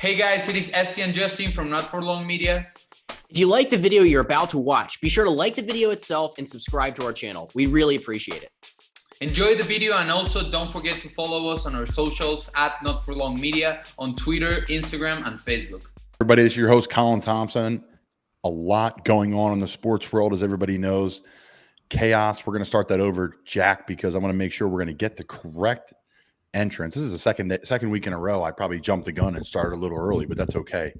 Hey guys, it is Esti and Justin from Not For Long Media. If you like the video you're about to watch, be sure to like the video itself and subscribe to our channel. We really appreciate it. Enjoy the video, and also don't forget to follow us on our socials at Not For Long Media on Twitter, Instagram, and Facebook. Everybody, this is your host, Colin Thompson. A lot going on in the sports world, as everybody knows. Chaos. We're going to start that over, Jack, because I want to make sure we're going to get the correct entrance. This is the second week in a row. I probably jumped the gun and started a little early, but that's okay.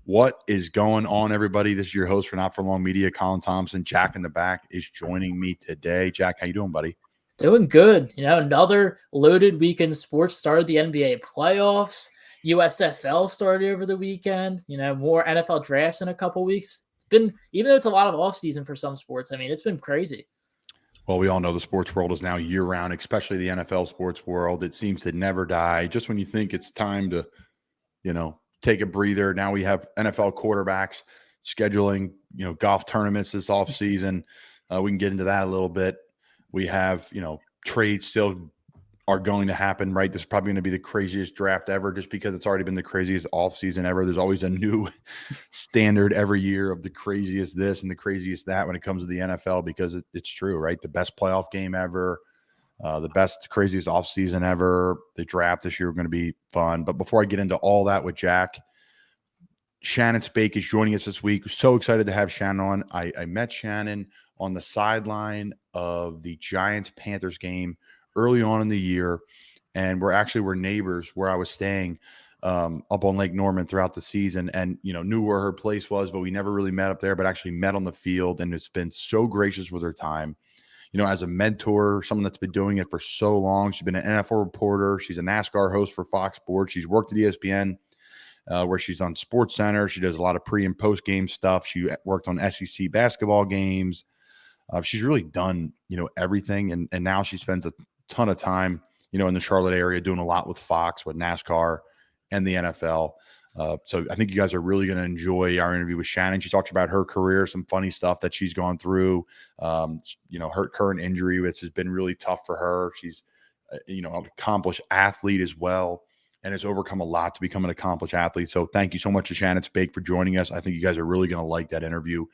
What is going on, everybody? This is your host for Not For Long Media, Colin Thompson. Jack in the back is joining me today. Jack, how you doing, buddy? Doing good. Another loaded weekend. Sports started, the NBA playoffs. USFL started over the weekend. More NFL drafts in a couple weeks. It's been, even though it's a lot of offseason for some sports, it's been crazy. Well, we all know the sports world is now year-round, especially the NFL sports world. It seems to never die. Just when you think it's time to, take a breather, now we have NFL quarterbacks scheduling, golf tournaments this offseason. We can get into that a little bit. We have, trades still are going to happen, right? This is probably going to be the craziest draft ever just because it's already been the craziest offseason ever. There's always a new standard every year of the craziest this and the craziest that when it comes to the NFL because it's true, right? The best playoff game ever, the best, craziest offseason ever. The draft this year are going to be fun. But before I get into all that with Jack, Shannon Spake is joining us this week. So excited to have Shannon on. I met Shannon on the sideline of the Giants-Panthers game early on in the year, and we're neighbors where I was staying up on Lake Norman throughout the season, and knew where her place was, but we never really met up there, but actually met on the field, and it's been so gracious with her time. As a mentor, someone that's been doing it for so long. She's been an NFL reporter. She's a NASCAR host for Fox Sports. She's worked at ESPN, where she's on Sports Center. She does a lot of pre and post game stuff. She worked on SEC basketball games. She's really done, everything. And now she spends a ton of time, in the Charlotte area doing a lot with Fox, with NASCAR and the NFL. So I think you guys are really going to enjoy our interview with Shannon. She talks about her career, some funny stuff that she's gone through, her current injury, which has been really tough for her. She's, an accomplished athlete as well, and has overcome a lot to become an accomplished athlete. So thank you so much to Shannon Spake for joining us. I think you guys are really going to like that interview.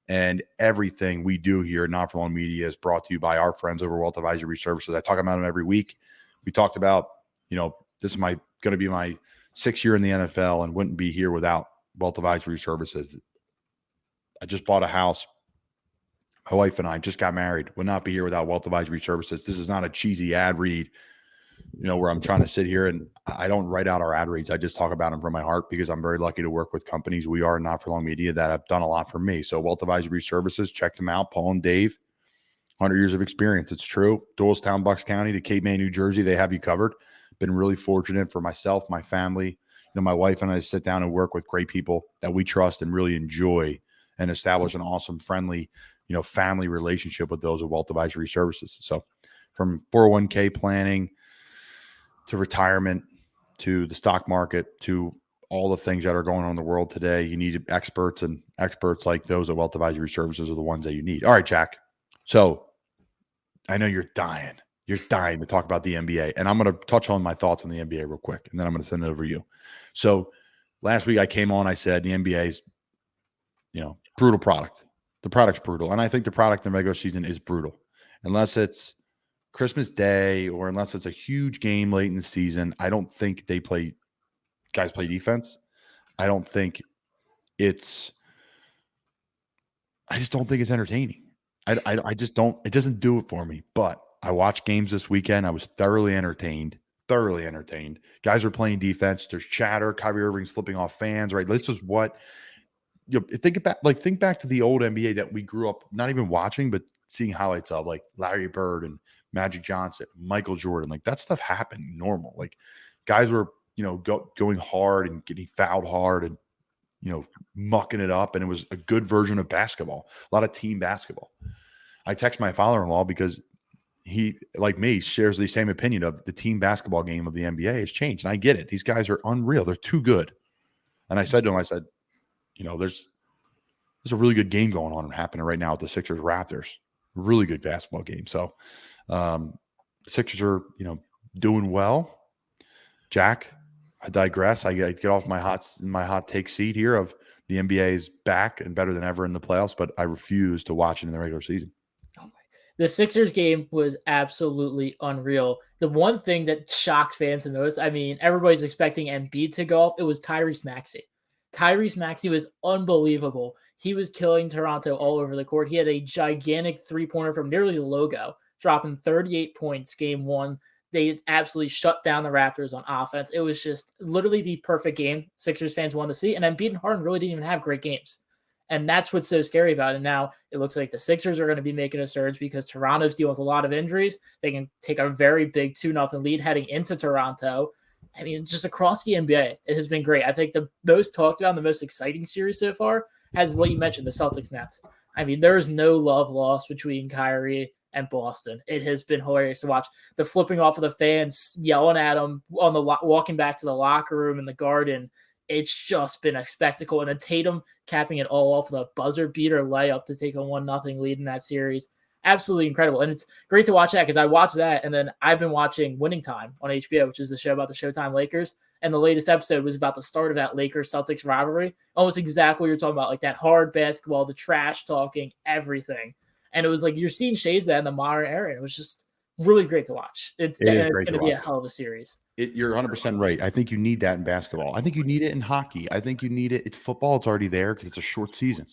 And everything we do here at Not For Long Media is brought to you by our friends over Wealth Advisory Services. I talk about them every week. We talked about, this is going to be my 6th year in the NFL and wouldn't be here without Wealth Advisory Services. I just bought a house. My wife and I just got married. Would not be here without Wealth Advisory Services. This is not a cheesy ad read, where I'm trying to sit here and I don't write out our ad reads. I just talk about them from my heart because I'm very lucky to work with companies. We are Not For Long Media that have done a lot for me. So Wealth Advisory Services, check them out. Paul and Dave, 100 years of experience. It's true. Doylestown, Bucks County to Cape May, New Jersey. They have you covered. Been really fortunate for myself, my family. My wife and I sit down and work with great people that we trust and really enjoy and establish an awesome, friendly, family relationship with those at Wealth Advisory Services. So from 401k planning to retirement, to the stock market, to all the things that are going on in the world today, you need experts, and experts like those at Wealth Advisory Services are the ones that you need. All right, Jack. So I know you're dying. You're dying to talk about the NBA, and I'm going to touch on my thoughts on the NBA real quick, and then I'm going to send it over to you. So last week I came on, I said the NBA is, brutal product. The product's brutal, and I think the product in regular season is brutal. Unless it's Christmas Day or unless it's a huge game late in the season, I don't think guys play defense. I just don't think it's entertaining. I just don't, it doesn't do it for me. But I watched games this weekend. I was thoroughly entertained. Guys are playing defense. There's chatter. Kyrie Irving's flipping off fans, right? This is what think back to the old NBA that we grew up not even watching, but seeing highlights of, like Larry Bird and Magic Johnson, Michael Jordan. Like that stuff happened normal. Like guys were, going hard and getting fouled hard and, mucking it up. And it was a good version of basketball, a lot of team basketball. I text my father-in-law because he, like me, shares the same opinion of the team basketball game of the NBA has changed. And I get it. These guys are unreal. They're too good. And I said to him, there's a really good game going on and happening right now with the Sixers Raptors. Really good basketball game. So the Sixers are, doing well. Jack, I digress. I get off my hot take seat here of the NBA is back and better than ever in the playoffs, but I refuse to watch it in the regular season. The Sixers game was absolutely unreal. The one thing that shocks fans the most, I mean, everybody's expecting Embiid to go off. It was Tyrese Maxey. Tyrese Maxey was unbelievable. He was killing Toronto all over the court. He had a gigantic three-pointer from nearly the logo, dropping 38 points game one. They absolutely shut down the Raptors on offense. It was just literally the perfect game Sixers fans wanted to see. And Embiid and Harden really didn't even have great games. And that's what's so scary about it. Now, it looks like the Sixers are going to be making a surge because Toronto's dealing with a lot of injuries. They can take a very big 2-0 lead heading into Toronto. I mean, just across the NBA, it has been great. I think the most talked about and the most exciting series so far has what you mentioned, the Celtics Nets. I mean, there is no love lost between Kyrie and Boston. It has been hilarious to watch. The flipping off of the fans, yelling at them on the walking back to the locker room in the Garden. It's just been a spectacle. And then Tatum capping it all off with a buzzer beater layup to take a 1-0 lead in that series. Absolutely incredible. And it's great to watch that because I watched that and then I've been watching Winning Time on HBO, which is the show about the Showtime Lakers. And the latest episode was about the start of that Lakers-Celtics rivalry. Almost exactly what you're talking about, like that hard basketball, the trash talking, everything. And it was like you're seeing shades of that in the modern era. And it was just really great to watch. It's going to be a hell of a series. You're 100% right. I think you need that in basketball. I think you need it in hockey. I think you need it. It's football. It's already there because it's a short season.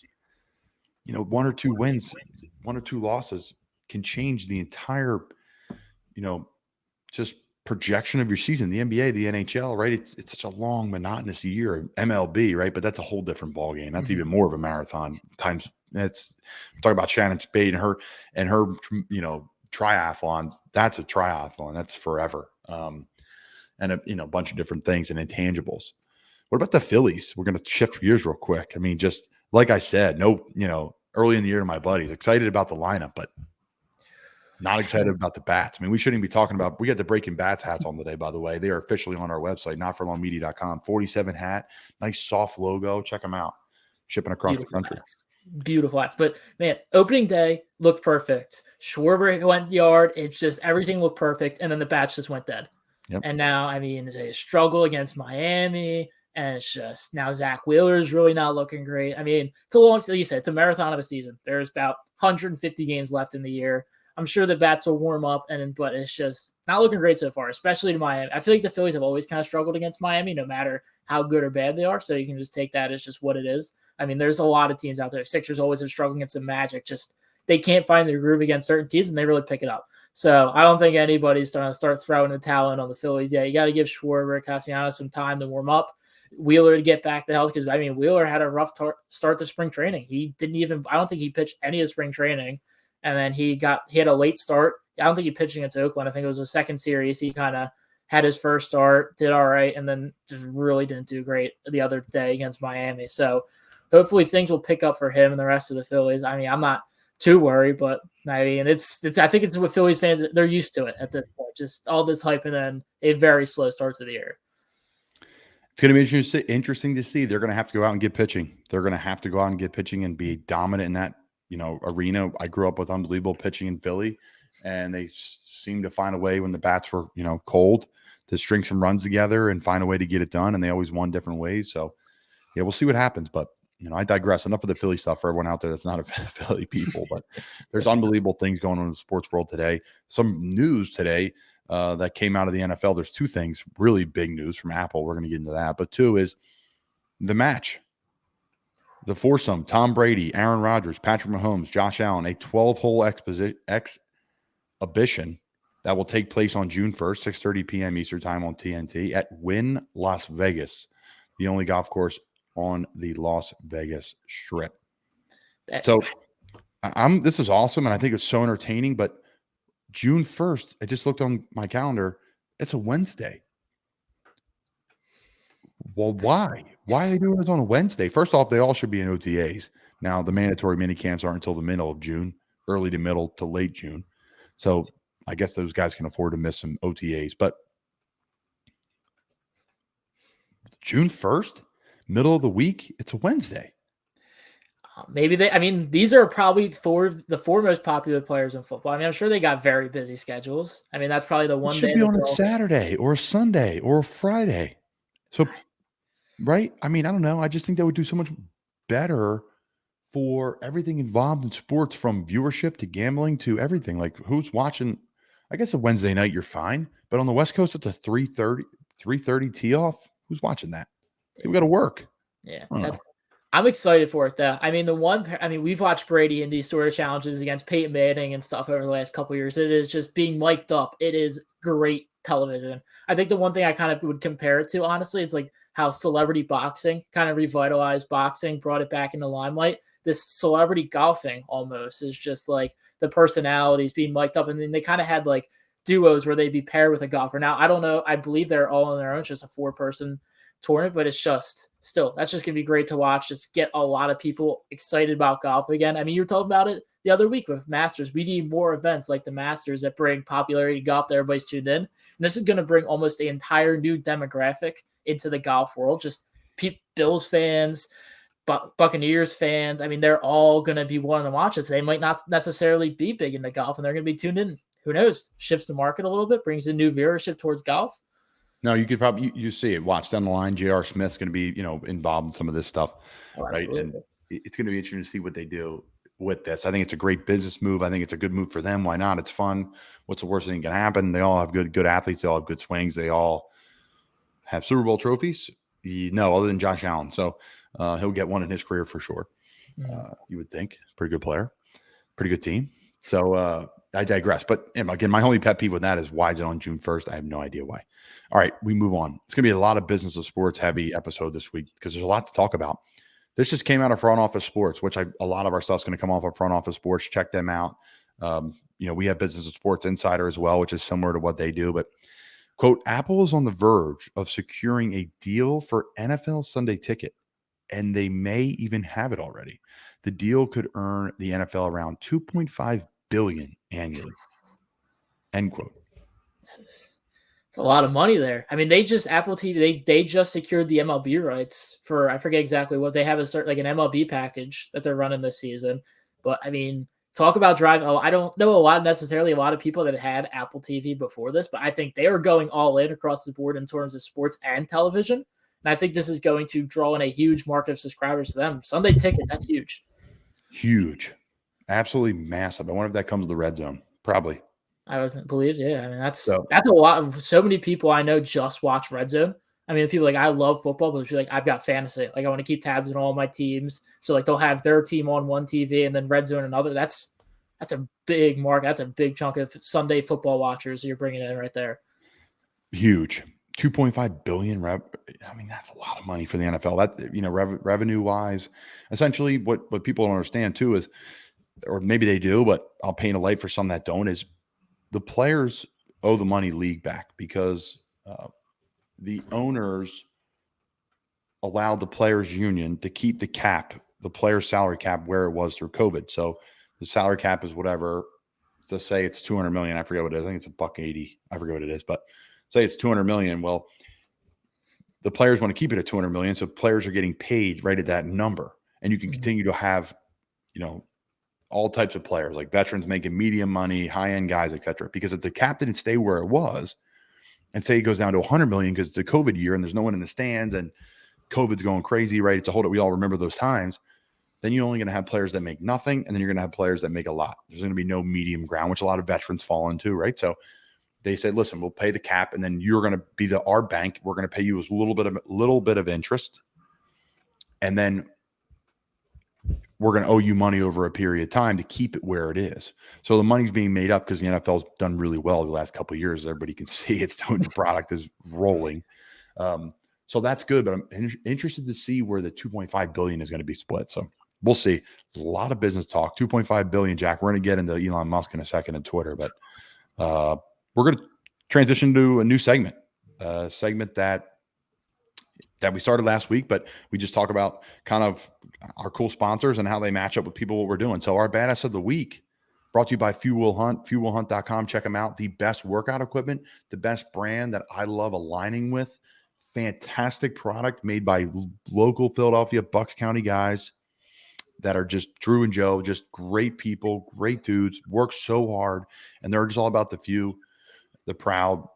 You know, 1 or 2 wins, 1 or 2 losses can change the entire, just projection of your season. The NBA, the NHL, right? It's such a long, monotonous year. MLB, right? But that's a whole different ballgame. That's even more of a marathon. Times that's talking about Shannon Spake and her triathlons. That's a triathlon. That's forever. And a bunch of different things and intangibles. What about the Phillies? We're going to shift gears real quick. I mean, just like I said, early in the year to my buddies, excited about the lineup, but not excited about the bats. I mean, we shouldn't be talking about, we got the Breaking Bats hats on today, by the way. They are officially on our website, notforlongmedia.com. 47 hat, nice soft logo. Check them out. Shipping across the country. Beautiful hats. But man, opening day looked perfect. Schwarber went yard. It's just everything looked perfect. And then the bats just went dead. Yep. And now, I mean, it's a struggle against Miami. And it's just now Zach Wheeler is really not looking great. I mean, it's a long, like you said, it's a marathon of a season. There's about 150 games left in the year. I'm sure the bats will warm up, but it's just not looking great so far, especially to Miami. I feel like the Phillies have always kind of struggled against Miami, no matter how good or bad they are. So you can just take that as just what it is. I mean, there's a lot of teams out there. Sixers always have struggled against the Magic. Just they can't find their groove against certain teams, and they really pick it up. So I don't think anybody's going to start throwing the talent on the Phillies yet. You got to give Schwarber, Castellanos some time to warm up. Wheeler to get back to health because, I mean, Wheeler had a rough start to spring training. I don't think he pitched any of spring training. And then he had a late start. I don't think he pitched against Oakland. I think it was the second series. He kind of had his first start, did all right, and then just really didn't do great the other day against Miami. So hopefully things will pick up for him and the rest of the Phillies. I mean, I'm not too worried, but I mean, I think it's what Phillies fans, they're used to it at this point. Just all this hype and then a very slow start to the year. It's going to be interesting to see. They're going to have to go out and get pitching. They're going to have to go out and get pitching and be dominant in that, arena. I grew up with unbelievable pitching in Philly, and they seemed to find a way when the bats were, cold to string some runs together and find a way to get it done. And they always won different ways. So, yeah, we'll see what happens. But, I digress. Enough of the Philly stuff for everyone out there that's not a Philly people. But there's unbelievable things going on in the sports world today. Some news today that came out of the NFL. There's 2 things, really big news from Apple. We're going to get into that. But 2 is the match. The foursome, Tom Brady, Aaron Rodgers, Patrick Mahomes, Josh Allen, a 12-hole exhibition that will take place on June 1st, 6:30 p.m. Eastern Time on TNT at Wynn, Las Vegas, the only golf course on the Las Vegas Strip. So this is awesome, and I think it's so entertaining, but June 1st, I just looked on my calendar, it's a Wednesday. Well, why? Why are they doing this on a Wednesday? First off, they all should be in OTAs. Now, the mandatory mini camps aren't until the middle of June, early to middle to late June. So I guess those guys can afford to miss some OTAs. But June 1st, middle of the week, it's a Wednesday. Maybe these are probably the 4 most popular players in football. I mean, I'm sure they got very busy schedules. I mean, that's probably the one it day. Should be on a Saturday or a Sunday or a Friday. So, right? I mean, I don't know. I just think that would do so much better for everything involved in sports, from viewership to gambling to everything. Like, who's watching? I guess a Wednesday night, you're fine. But on the West Coast, it's a 3:30 tee off. Who's watching that? People got to work. Yeah, I don't know. I'm excited for it though. I mean, we've watched Brady in these sort of challenges against Peyton Manning and stuff over the last couple of years. It is just being mic'd up. It is great television. I think the one thing I kind of would compare it to, honestly, it's like how celebrity boxing kind of revitalized boxing, brought it back into limelight. This celebrity golfing almost is just like the personalities being mic'd up, and then they kind of had like duos where they'd be paired with a golfer. Now I don't know. I believe they're all on their own. It's just a 4-person tournament, but it's just still, that's just gonna be great to watch. Just get a lot of people excited about golf again. I mean, you were talking about it the other week with Masters. We need more events like the Masters that bring popularity to golf that everybody's tuned in. And this is going to bring almost the entire new demographic into the golf world. Just Bills fans, Buccaneers fans. I mean, they're all going to be wanting to watch this. They might not necessarily be big into golf, and they're going to be tuned in. Who knows? Shifts the market a little bit, brings in new viewership towards golf. No, you could probably you see it. Watch down the line. J.R. Smith's going to be involved in some of this stuff, right? And it's going to be interesting to see what they do with this. I think it's a great business move. I think it's a good move for them. Why not? It's fun. What's the worst thing that can happen? They all have good athletes. They all have good swings. They all have Super Bowl trophies. No, other than Josh Allen. So he'll get one in his career for sure. You would think. Pretty good player. Pretty good team. So I digress. But again, my only pet peeve with that is, why is it on June 1st? I have no idea why. All right, we move on. It's going to be a lot of business of sports heavy episode this week because there's a lot to talk about. This just came out of Front Office Sports, which a lot of our stuff's going to come off of Front Office Sports. Check them out. We have Business of Sports Insider as well, which is similar to what they do. But, quote, Apple is on the verge of securing a deal for NFL Sunday Ticket, and they may even have it already. The deal could earn the NFL around $2.5 billion annually. End quote. It's a lot of money there. I mean, Apple TV, they just secured the MLB rights for, I forget exactly what they have, an MLB package that they're running this season. But I mean, talk about drive. Oh, I don't know a lot of people that had Apple TV before this, but I think they are going all in across the board in terms of sports and television. And I think this is going to draw in a huge market of subscribers to them. Sunday Ticket, that's huge. Huge. Absolutely massive. I wonder if that comes to the red zone. Probably. I wasn't believed. Yeah. I mean, that's a lot. So many people I know just watch Red Zone. I mean, people like, I love football, but like, I've got fantasy. Like, I want to keep tabs on all my teams. So like, they'll have their team on one TV and then Red Zone another. That's a big market. That's a big chunk of Sunday football watchers you're bringing in right there. Huge. 2.5 billion. I mean, that's a lot of money for the NFL. That, revenue wise, essentially what people don't understand too is, or maybe they do, but I'll paint a light for some that don't, is the players owe the money league back because the owners allowed the players union to keep the players salary cap where it was through COVID. So the salary cap is whatever, let's say it's 200 million. I forget what it is. I think it's $180. I forget what it is, but say it's 200 million. Well, the players want to keep it at 200 million. So players are getting paid right at that number. And you can continue to have, all types of players, like veterans making medium money, high-end guys, etc. Because if the cap didn't stay where it was, and say it goes down to 100 million because it's a COVID year and there's no one in the stands and COVID's going crazy, right? It's a whole, we all remember those times. Then you're only going to have players that make nothing, and then you're going to have players that make a lot. There's going to be no medium ground, which a lot of veterans fall into, right? So they said, listen, we'll pay the cap, and then you're going to be our bank. We're going to pay you a little bit of interest, and then we're going to owe you money over a period of time to keep it where it is. So the money's being made up because the NFL's done really well the last couple of years. Everybody can see it's doing, the product is rolling. So that's good, but I'm interested to see where the 2.5 billion is going to be split. So we'll see. There's a lot of business talk. 2.5 billion, Jack. We're going to get into Elon Musk in a second and Twitter, but we're going to transition to a new segment, that we started last week, but we just talk about kind of our cool sponsors and how they match up with people, what we're doing. So our badass of the week brought to you by Fuel Hunt, fuelhunt.com. Check them out. The best workout equipment, the best brand that I love aligning with. Fantastic product made by local Philadelphia, Bucks County guys that are just Drew and Joe, just great people, great dudes, work so hard. And they're just all about the few. the proud,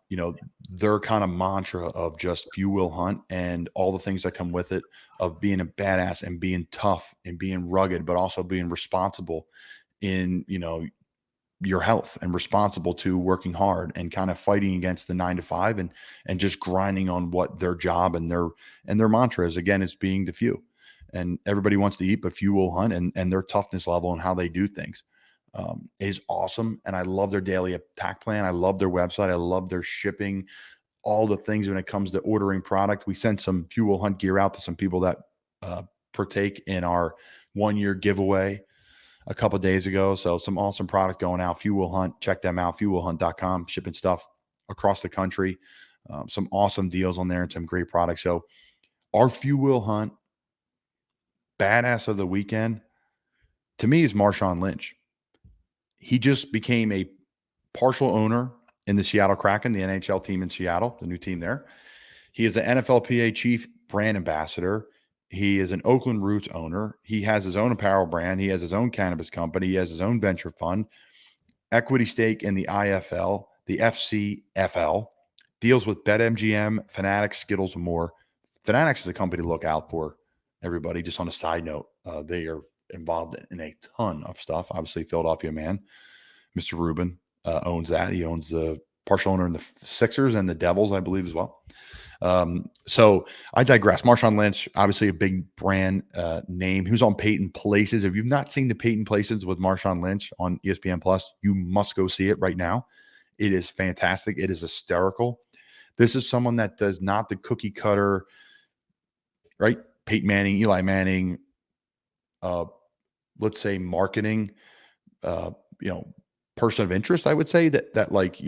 their kind of mantra of just few will hunt and all the things that come with it, of being a badass and being tough and being rugged, but also being responsible in, your health, and responsible to working hard and kind of fighting against the 9 to 5 and just grinding on what their job and their mantra is. Again, it's being the few, and everybody wants to eat, but few will hunt, and their toughness level and how they do things is awesome. And I love their daily attack plan. I love their website. I love their shipping, all the things when it comes to ordering product. We sent some few will hunt gear out to some people that partake in our 1-year giveaway a couple of days ago. So some awesome product going out. Few will hunt, check them out. fewwillhunt.com, shipping stuff across the country. Some awesome deals on there and some great products. So our few will hunt badass of the weekend to me is Marshawn Lynch. He just became a partial owner in the Seattle Kraken, the NHL team in Seattle, the new team there. He is an NFLPA chief brand ambassador. He is an Oakland Roots owner. He has his own apparel brand. He has his own cannabis company. He has his own venture fund, equity stake in the IFL, the FCFL, deals with BetMGM, Fanatics, Skittles, and more. Fanatics is a company to look out for, everybody. Just on a side note, they are involved in a ton of stuff. Obviously, Philadelphia man, Mr. Rubin, owns that. He owns the partial owner in the Sixers and the Devils, I believe, as well. So I digress. Marshawn Lynch, obviously a big brand name. He was on Peyton Places. If you've not seen the Peyton Places with Marshawn Lynch on ESPN Plus, you must go see it right now. It is fantastic. It is hysterical. This is someone that does not the cookie cutter, right? Peyton Manning, Eli Manning, let's say marketing, person of interest, I would say that like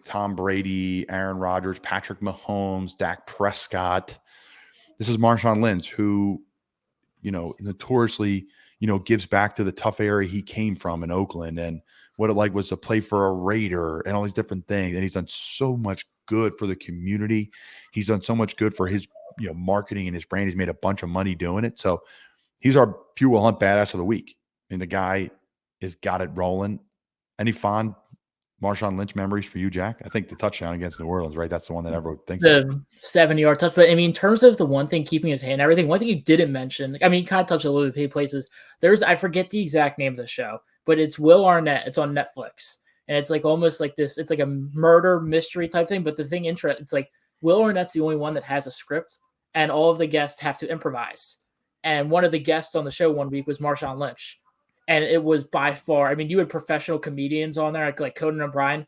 Tom Brady, Aaron Rodgers, Patrick Mahomes, Dak Prescott. This is Marshawn Lynch, who, notoriously, gives back to the tough area he came from in Oakland, and what it like was to play for a Raider and all these different things. And he's done so much good for the community. He's done so much good for his, marketing and his brand. He's made a bunch of money doing it. So he's our few will hunt badass of the week. I mean, the guy has got it rolling. Any fond Marshawn Lynch memories for you, Jack? I think the touchdown against New Orleans, right? That's the one that everyone thinks of. The 70-yard touch. But I mean, in terms of the one thing keeping his hand and everything, one thing you didn't mention, I mean, kind of touched a little bit of places. I forget the exact name of the show, but it's Will Arnett. It's on Netflix. And it's like almost like this, it's like a murder mystery type thing. But the thing it's like Will Arnett's the only one that has a script, and all of the guests have to improvise. And one of the guests on the show one week was Marshawn Lynch. And it was by far, I mean, you had professional comedians on there, like Conan O'Brien.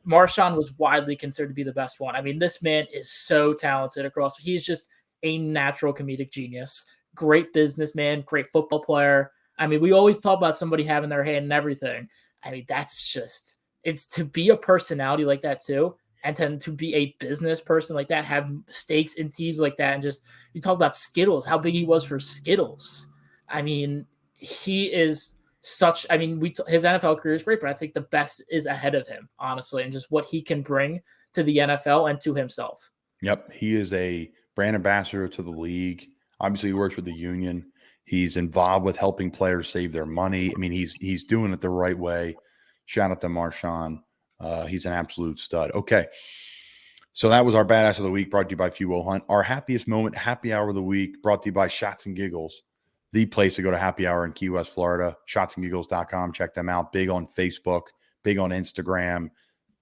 Marshawn was widely considered to be the best one. I mean, this man is so talented across. He's just a natural comedic genius. Great businessman, great football player. I mean, we always talk about somebody having their hand in everything. I mean, it's to be a personality like that too, and to be a business person like that, have stakes in teams like that, and just, you talk about Skittles, how big he was for Skittles. I mean, he is such, I mean, his NFL career is great, but I think the best is ahead of him, honestly, and just what he can bring to the NFL and to himself. Yep. He is a brand ambassador to the league. Obviously, he works with the union. He's involved with helping players save their money. I mean, he's doing it the right way. Shout out to Marshawn. He's an absolute stud. Okay. So that was our badass of the week, brought to you by Few Will Hunt. Our happiest moment, happy hour of the week, brought to you by Shots and Giggles. The place to go to happy hour in Key West, Florida, shotsandgiggles.com. Check them out. Big on Facebook, big on Instagram.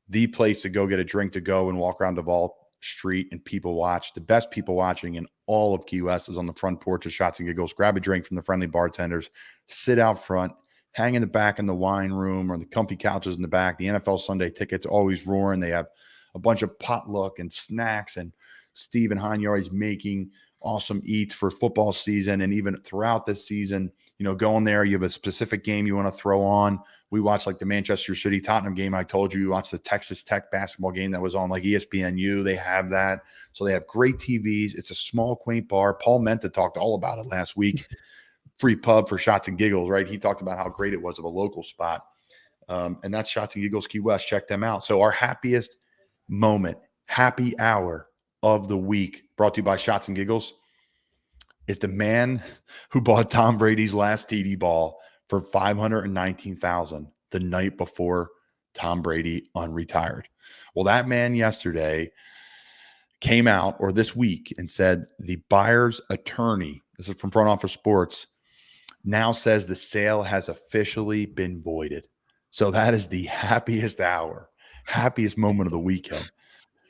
The place to go get a drink to go and walk around Duval Street and people watch. The best people watching in all of Key West is on the front porch of Shots and Giggles. Grab a drink from the friendly bartenders. Sit out front. Hang in the back in the wine room or the comfy couches in the back. The NFL Sunday tickets always roaring. They have a bunch of potluck and snacks, and Stephen Hanyar is making awesome eats for football season, and even throughout this season, go in there. You have a specific game you want to throw on. We watched like the Manchester City Tottenham game. I told you, we watched the Texas Tech basketball game that was on like ESPNU. They have that. So they have great TVs. It's a small, quaint bar. Paul Menta talked all about it last week. Free pub for Shots and Giggles, right? He talked about how great it was of a local spot. And that's Shots and Giggles Key West. Check them out. So our happiest moment, happy hour of the week, brought to you by Shots and Giggles, is the man who bought Tom Brady's last TD ball for $519,000 the night before Tom Brady unretired. Well, that man yesterday came out, or this week, and said the buyer's attorney, this is from Front Office Sports, now says the sale has officially been voided. So that is the happiest hour, happiest moment of the weekend.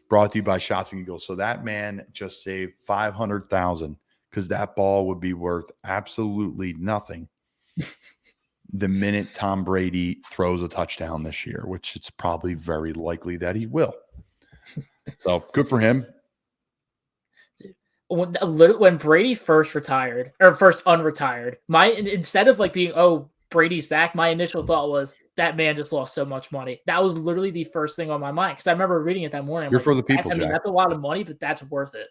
Brought to you by Shots and Giggles. So that man just saved $500,000 because that ball would be worth absolutely nothing the minute Tom Brady throws a touchdown this year, which it's probably very likely that he will. So good for him. When Brady first retired or first unretired, instead of like being, oh, Brady's back, my initial thought was that man just lost so much money. That was literally the first thing on my mind because I remember reading it that morning. You're for the people, Jack. That's a lot of money, but that's worth it.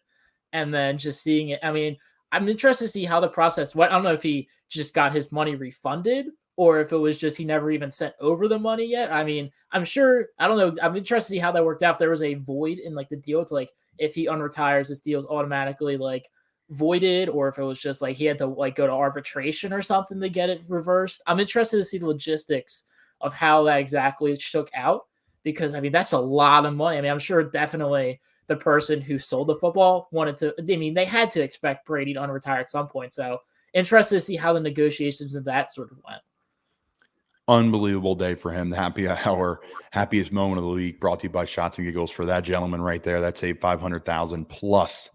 And then just seeing it, I'm interested to see how the process went. I don't know if he just got his money refunded or if it was just he never even sent over the money yet. I'm sure, I don't know. I'm interested to see how that worked out. If there was a void in like the deal, it's like if he unretires, this deal's automatically like voided, or if it was just like he had to like go to arbitration or something to get it reversed. I'm interested to see the logistics of how that exactly shook out because that's a lot of money. I'm sure definitely the person who sold the football wanted to, they had to expect Brady to unretire at some point. So interested to see how the negotiations of that sort of went. Unbelievable day for him. The happy hour, happiest moment of the week, brought to you by Shots and Giggles for that gentleman right there. That saved $500,000 plus.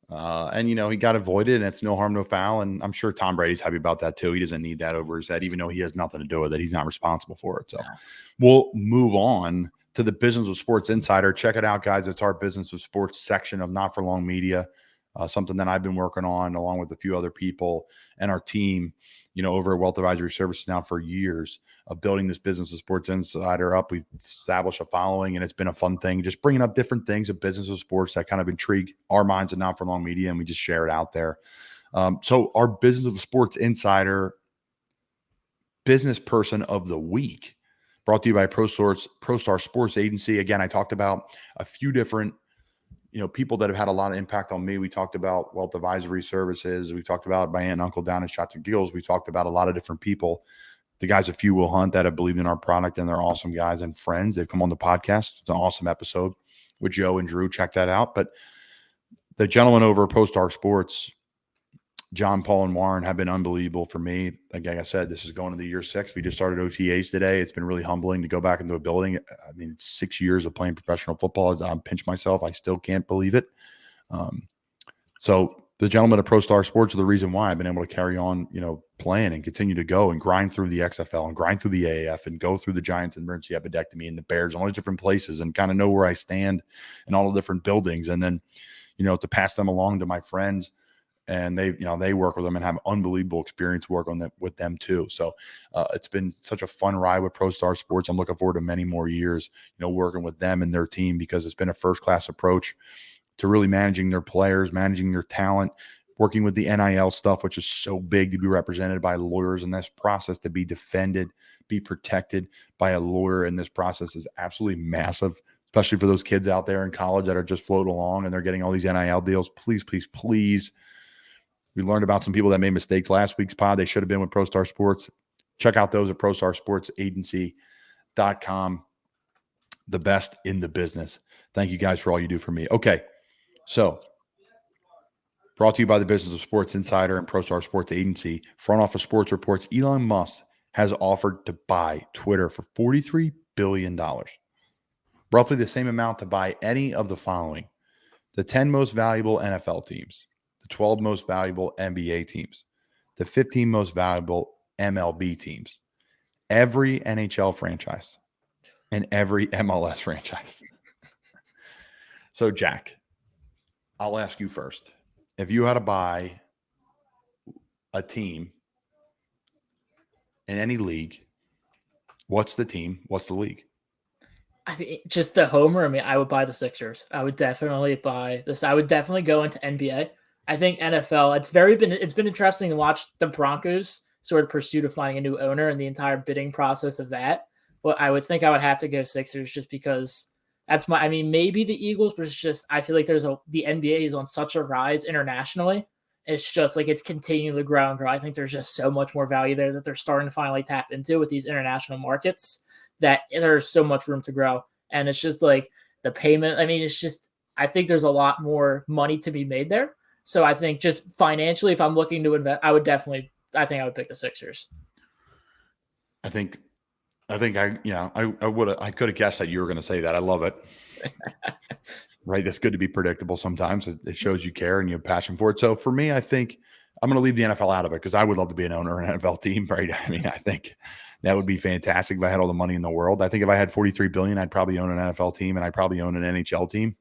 And he got avoided, and it's no harm, no foul. And I'm sure Tom Brady's happy about that too. He doesn't need that over his head, even though he has nothing to do with it. He's not responsible for it. So we'll move on to the Business of Sports Insider. Check it out, guys. It's our Business of Sports section of Not For Long Media. Something that I've been working on along with a few other people and our team, over at Wealth Advisory Services now for years of building this Business of Sports Insider up. We've established a following, and it's been a fun thing, just bringing up different things of business of sports that kind of intrigue our minds and Not For Long Media, and we just share it out there. So our Business of Sports Insider Business Person of the Week, brought to you by ProStar Sports Agency. Again, I talked about a few different people that have had a lot of impact on me. We talked about Wealth Advisory Services. We talked about my aunt and uncle down at Shots and Giggles. We talked about a lot of different people. The guys at Few Will Hunt that have believed in our product, and they're awesome guys and friends. They've come on the podcast. It's an awesome episode with Joe and Drew. Check that out. But the gentlemen over at ProStar Sports, John, Paul, and Warren, have been unbelievable for me. Like I said, this is going into year 6. We just started OTAs today. It's been really humbling to go back into a building. It's 6 years of playing professional football. I'm pinch myself. I still can't believe it. So the gentlemen at ProStar Sports are the reason why I've been able to carry on, playing and continue to go and grind through the XFL and grind through the AAF and go through the Giants emergency epidectomy and the Bears, all these different places, and kind of know where I stand in all the different buildings. And then, to pass them along to my friends. And they work with them and have unbelievable experience working with them too. So it's been such a fun ride with ProStar Sports. I'm looking forward to many more years, working with them and their team, because it's been a first-class approach to really managing their players, managing their talent, working with the NIL stuff, which is so big to be represented by lawyers in this process, to be defended, be protected by a lawyer in this process is absolutely massive, especially for those kids out there in college that are just floating along and they're getting all these NIL deals. Please, please, please. We learned about some people that made mistakes last week's pod. They should have been with ProStar Sports. Check out those at ProStarSportsAgency.com. The best in the business. Thank you guys for all you do for me. Okay, so brought to you by the Business of Sports Insider and ProStar Sports Agency. Front Office Sports reports Elon Musk has offered to buy Twitter for $43 billion. Roughly the same amount to buy any of the following: the 10 most valuable NFL teams, the 12 most valuable NBA teams, the 15 most valuable MLB teams, every NHL franchise, and every MLS franchise. So, Jack, I'll ask you first. If you had to buy a team in any league, what's the team? What's the league? Just the homer. I would buy the Sixers. I would definitely buy this. I would definitely go into NBA. I think NFL, it's been interesting to watch the Broncos sort of pursue to finding a new owner and the entire bidding process of that. But I would think I would have to go Sixers just because that's maybe the Eagles, but it's just, I feel like the NBA is on such a rise internationally. It's just like it's continuing to grow and grow. I think there's just so much more value there that they're starting to finally tap into with these international markets, that there's so much room to grow. And it's just like the payment. I mean, it's just, I think there's a lot more money to be made there. So I think just financially, if I'm looking to invest, I would pick the Sixers. I could have guessed that you were going to say that. I love it. Right. That's good to be predictable sometimes. It shows you care and you have passion for it. So for me, I think I'm going to leave the NFL out of it because I would love to be an owner of an NFL team. Right. I mean, I think that would be fantastic if I had all the money in the world. I think if I had $43 billion, I'd probably own an NFL team and I'd probably own an NHL team.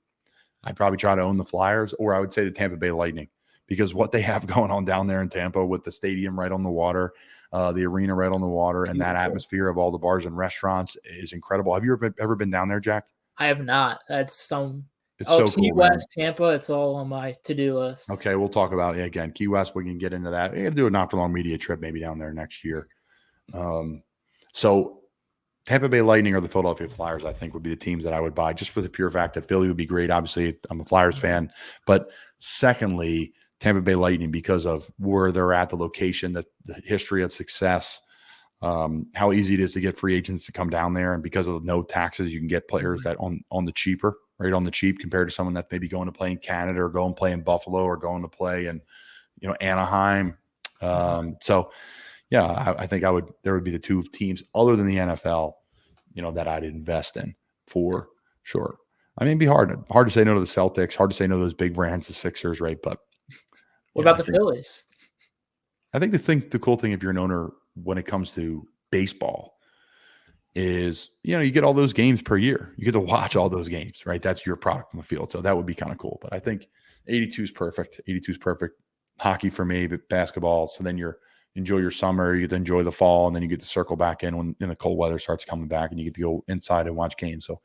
I'd probably try to own the Flyers, or I would say the Tampa Bay Lightning, because what they have going on down there in Tampa with the stadium right on the water, the arena right on the water, and that atmosphere of all the bars and restaurants is incredible. Have you ever been down there, Jack? I have not. It's so Key cool, West, man. Tampa, it's all on my to-do list. Okay, we'll talk about again Key West. We can get into that. We're gonna do a not for long media trip maybe down there next year. So Tampa Bay Lightning or the Philadelphia Flyers, I think, would be the teams that I would buy, just for the pure fact that Philly would be great. Obviously, I'm a Flyers fan, but secondly, Tampa Bay Lightning, because of where they're at, the location, the history of success, how easy it is to get free agents to come down there, and because of no taxes, you can get players that on the cheaper. Right on the cheap compared to someone that maybe going to play in Canada or going to play in Buffalo or going to play in, Anaheim. So yeah, I think there would be the two teams other than the NFL, that I'd invest in for sure. I mean, it'd be hard to say no to the Celtics, hard to say no to those big brands, the Sixers, right? But what about the Phillies? I think the cool thing if you're an owner when it comes to baseball is, you get all those games per year. You get to watch all those games, right? That's your product on the field. So that would be kind of cool. But I think 82 is perfect. 82 is perfect. Hockey for me, but basketball. So then enjoy your summer, you get to enjoy the fall, and then you get to circle back in when the cold weather starts coming back and you get to go inside and watch games. So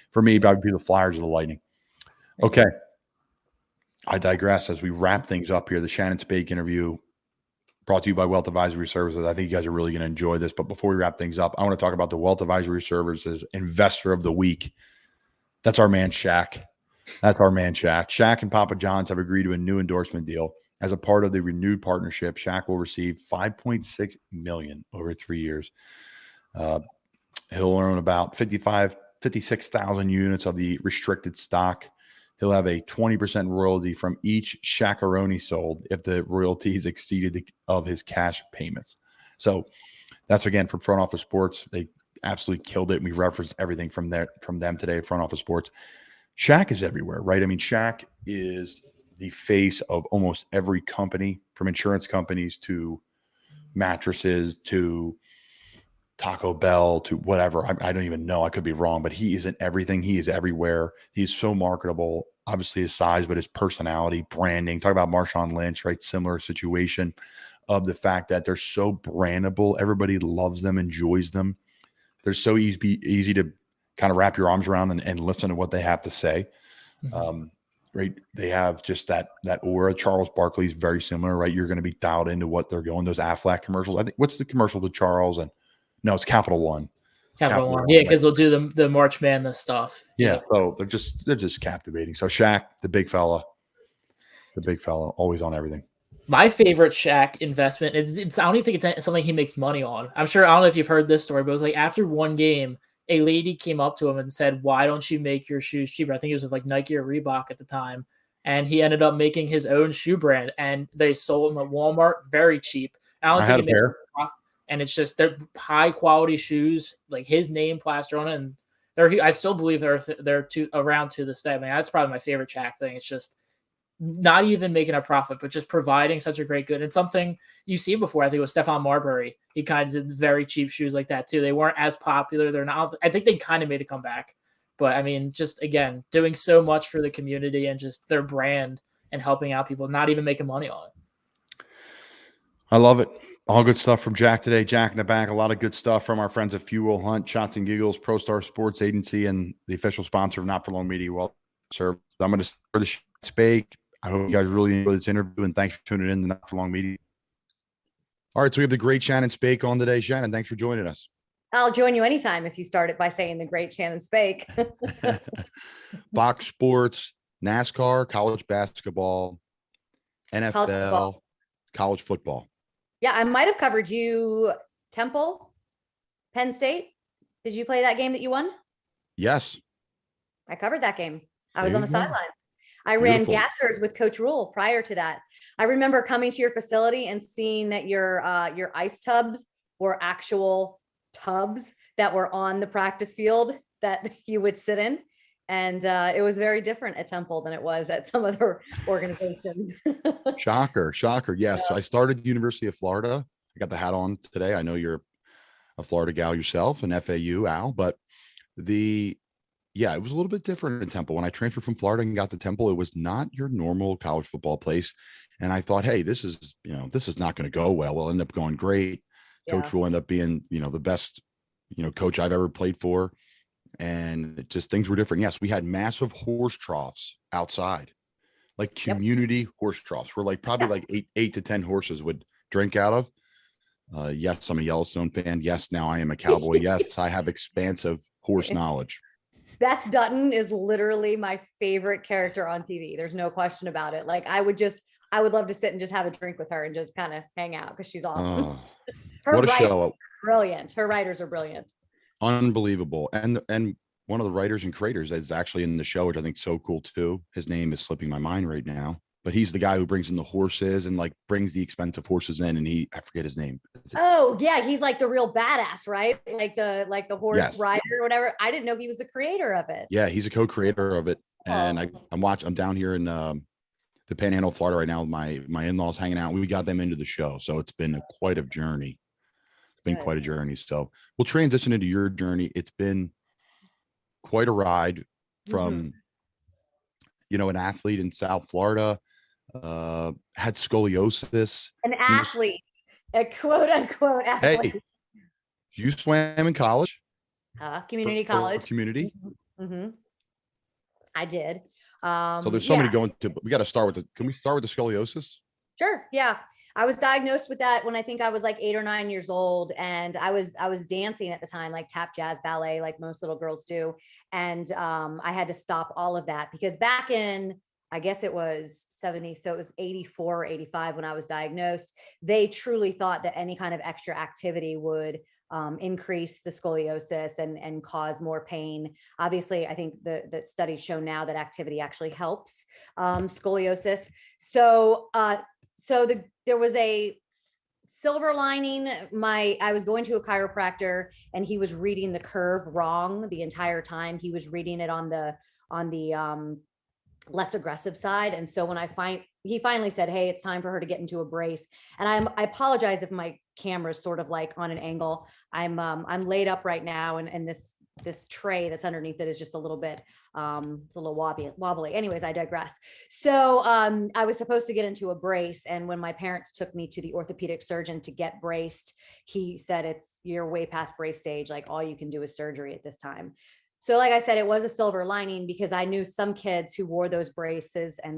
for me, that would be the Flyers or the Lightning. Okay. I digress as we wrap things up here. The Shannon Spake interview brought to you by Wealth Advisory Services. I think you guys are really going to enjoy this. But before we wrap things up, I want to talk about the Wealth Advisory Services Investor of the Week. That's our man, Shaq. Shaq and Papa John's have agreed to a new endorsement deal. As a part of the renewed partnership, Shaq will receive $5.6 million over 3 years. He'll own about 56,000 units of the restricted stock. He'll have a 20% royalty from each Shaq-a-roni sold if the royalties exceeded of his cash payments. So that's, again, from Front Office Sports. They absolutely killed it. We referenced everything from them today, Front Office Sports. Shaq is everywhere, right? I mean, Shaq is the face of almost every company, from insurance companies to mattresses to Taco Bell to whatever. I don't even know. I could be wrong, but he is in everything. He is everywhere. He's so marketable. Obviously his size, but his personality, branding. Talk about Marshawn Lynch, right? Similar situation of the fact that they're so brandable. Everybody loves them, enjoys them. They're so easy to kind of wrap your arms around and listen to what they have to say. Right. They have just that aura. Charles Barkley is very similar, right? You're going to be dialed into what they're going. Those Aflac commercials. I think what's the commercial with Charles and no, it's Capital One. Capital One. Yeah, because they'll do the March Madness stuff. Yeah. So they're just captivating. So Shaq, the big fella, always on everything. My favorite Shaq investment, it's I don't even think it's something he makes money on. I don't know if you've heard this story, but it was like after one game, a lady came up to him and said, "Why don't you make your shoes cheaper?" I think it was with like Nike or Reebok at the time. And he ended up making his own shoe brand, and they sold them at Walmart very cheap. I had a pair. And it's just they're high quality shoes, like his name plastered on it. And I still believe they're around to this day. I mean, that's probably my favorite Shaq thing. It's just not even making a profit, but just providing such a great good. And something you've seen before, I think it was Stephon Marbury. He kind of did very cheap shoes like that too. They weren't as popular. They're not. I think they kind of made a comeback. But I mean, just again, doing so much for the community and just their brand and helping out people, not even making money on it. I love it. All good stuff from Jack today. Jack in the back. A lot of good stuff from our friends at Fuel Hunt, Shots and Giggles, ProStar Sports Agency, and the official sponsor of Not For Long Media. Well served. I'm going to start the Spake. I hope you guys really enjoyed this interview, and thanks for tuning in to Not For Long Media. All right, so we have the great Shannon Spake on today. Shannon, thanks for joining us. I'll join you anytime if you start it by saying the great Shannon Spake. Fox Sports, NASCAR, college basketball, NFL, college football. Yeah, I might have covered you. Temple, Penn State. Did you play that game that you won? Yes. I covered that game. I was There on the you go. sideline. I ran Beautiful. gassers with Coach Rule prior to that. I remember coming to your facility and seeing that your ice tubs were actual tubs that were on the practice field that you would sit in. And it was very different at Temple than it was at some other organizations. Shocker. Yes. Yeah. I started at the University of Florida. I got the hat on today. I know you're a Florida gal yourself, an FAU Al, but it was a little bit different in Temple. When I transferred from Florida and got to Temple, it was not your normal college football place. And I thought, hey, this is not going to go well. We'll end up going great. Yeah. Coach will end up being, the best, coach I've ever played for. And just things were different. Yes, we had massive horse troughs outside, like community horse troughs where probably like eight to 10 horses would drink out of. Yes, I'm a Yellowstone fan. Yes, now I am a cowboy. Yes, I have expansive horse knowledge. Beth Dutton is literally my favorite character on TV. There's no question about it. Like I would love to sit and just have a drink with her and just kind of hang out because she's awesome. What a show. Brilliant. Her writers are brilliant. Unbelievable. And one of the writers and creators is actually in the show, which I think is so cool too. His name is slipping my mind right now, but he's the guy who brings in the horses and brings the expensive horses in. And I forget his name. Oh yeah. He's like the real badass, right? Like the horse rider or whatever. I didn't know he was the creator of it. Yeah. He's a co-creator of it. And I'm down here in the Panhandle of Florida right now with my in-laws hanging out. We got them into the show. So it's been quite a journey. Quite a journey. So we'll transition into your journey. It's been quite a ride from, an athlete in South Florida, had scoliosis. An athlete, a quote unquote athlete. Hey, you swam in college? Community college. Community? Mm-hmm. I did. So there's so many going to, we got to start with can we start with the scoliosis? Sure. Yeah. I was diagnosed with that when I think I was like 8 or 9 years old. And I was dancing at the time, like tap, jazz, ballet, like most little girls do. And I had to stop all of that because back in, I guess it was 70. So it was 84 or 85 when I was diagnosed. They truly thought that any kind of extra activity would increase the scoliosis and cause more pain. Obviously, I think the studies show now that activity actually helps scoliosis. So there was a silver lining. I was going to a chiropractor and he was reading the curve wrong the entire time. He was reading it on the less aggressive side. And so when he finally said, hey, it's time for her to get into a brace. And I apologize if my camera is sort of like on an angle. I'm laid up right now. And this tray that's underneath it is just a little bit, it's a little wobbly. Anyways, I digress. So I was supposed to get into a brace. And when my parents took me to the orthopedic surgeon to get braced, he said, you're way past brace stage. Like all you can do is surgery at this time. So like I said, it was a silver lining because I knew some kids who wore those braces and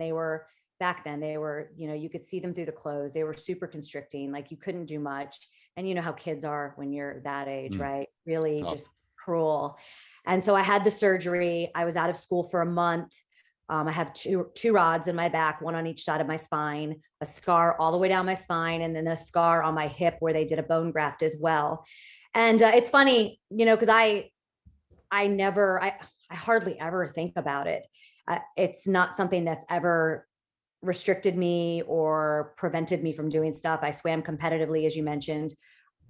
back then they were, you could see them through the clothes. They were super constricting, like you couldn't do much. And you know how kids are when you're that age, right? Really tough. Just cruel. And so I had the surgery. I was out of school for a month. I have two rods in my back, one on each side of my spine, a scar all the way down my spine, and then a scar on my hip where they did a bone graft as well. And it's funny, because I hardly ever think about it. It's not something that's ever restricted me or prevented me from doing stuff. I swam competitively, as you mentioned.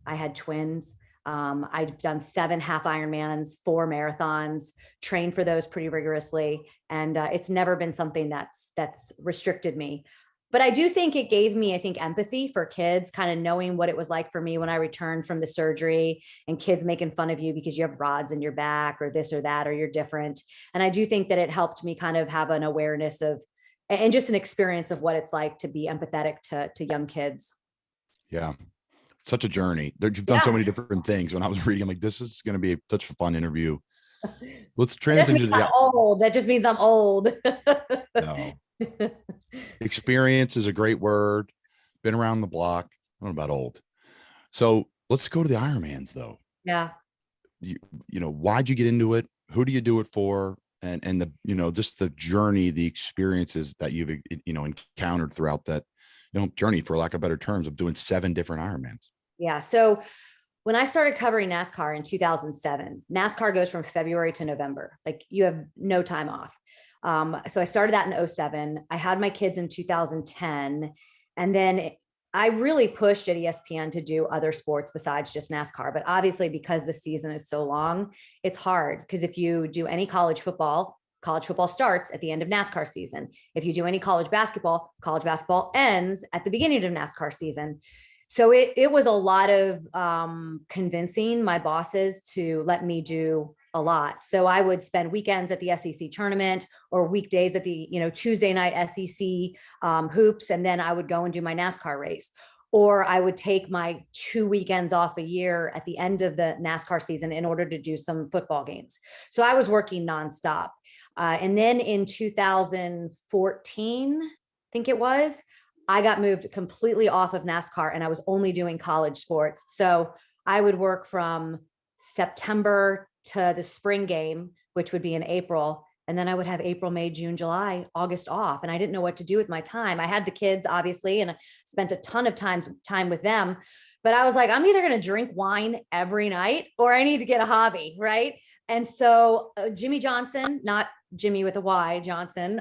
I had twins. I've done 7 half Ironmans, 4 marathons, trained for those pretty rigorously. And it's never been something that's restricted me. But I do think it gave me, empathy for kids, kind of knowing what it was like for me when I returned from the surgery and kids making fun of you because you have rods in your back or this or that, or you're different. And I do think that it helped me kind of have an awareness of, and just an experience of what it's like to be empathetic to young kids. Yeah. Such a journey. You've done so many different things. When I was reading, I'm like, this is going to be such a fun interview. Let's transition to that just means I'm old. No. Experience is a great word. Been around the block. I don't know about old. So let's go to the Ironmans though. Yeah. Why'd you get into it? Who do you do it for? And the, just the journey, the experiences that you've, encountered throughout that, journey, for lack of better terms, of doing 7 different Ironmans. Yeah. So when I started covering NASCAR in 2007, NASCAR goes from February to November. Like you have no time off. So I started that in 2007. I had my kids in 2010. And then I really pushed at ESPN to do other sports besides just NASCAR. But obviously, because the season is so long, it's hard. Because if you do any college football starts at the end of NASCAR season. If you do any college basketball ends at the beginning of NASCAR season. So it was a lot of convincing my bosses to let me do a lot. So I would spend weekends at the SEC tournament or weekdays at the, Tuesday night SEC hoops. And then I would go and do my NASCAR race. Or I would take my 2 weekends off a year at the end of the NASCAR season in order to do some football games. So I was working nonstop. And then in 2014, I think it was, I got moved completely off of NASCAR and I was only doing college sports. So I would work from September to the spring game, which would be in April. And then I would have April, May, June, July, August off. And I didn't know what to do with my time. I had the kids, obviously, and I spent a ton of time with them. But I was like, I'm either going to drink wine every night or I need to get a hobby, right? And so Jimmy Johnson, not Jimmy with a Y, Johnson,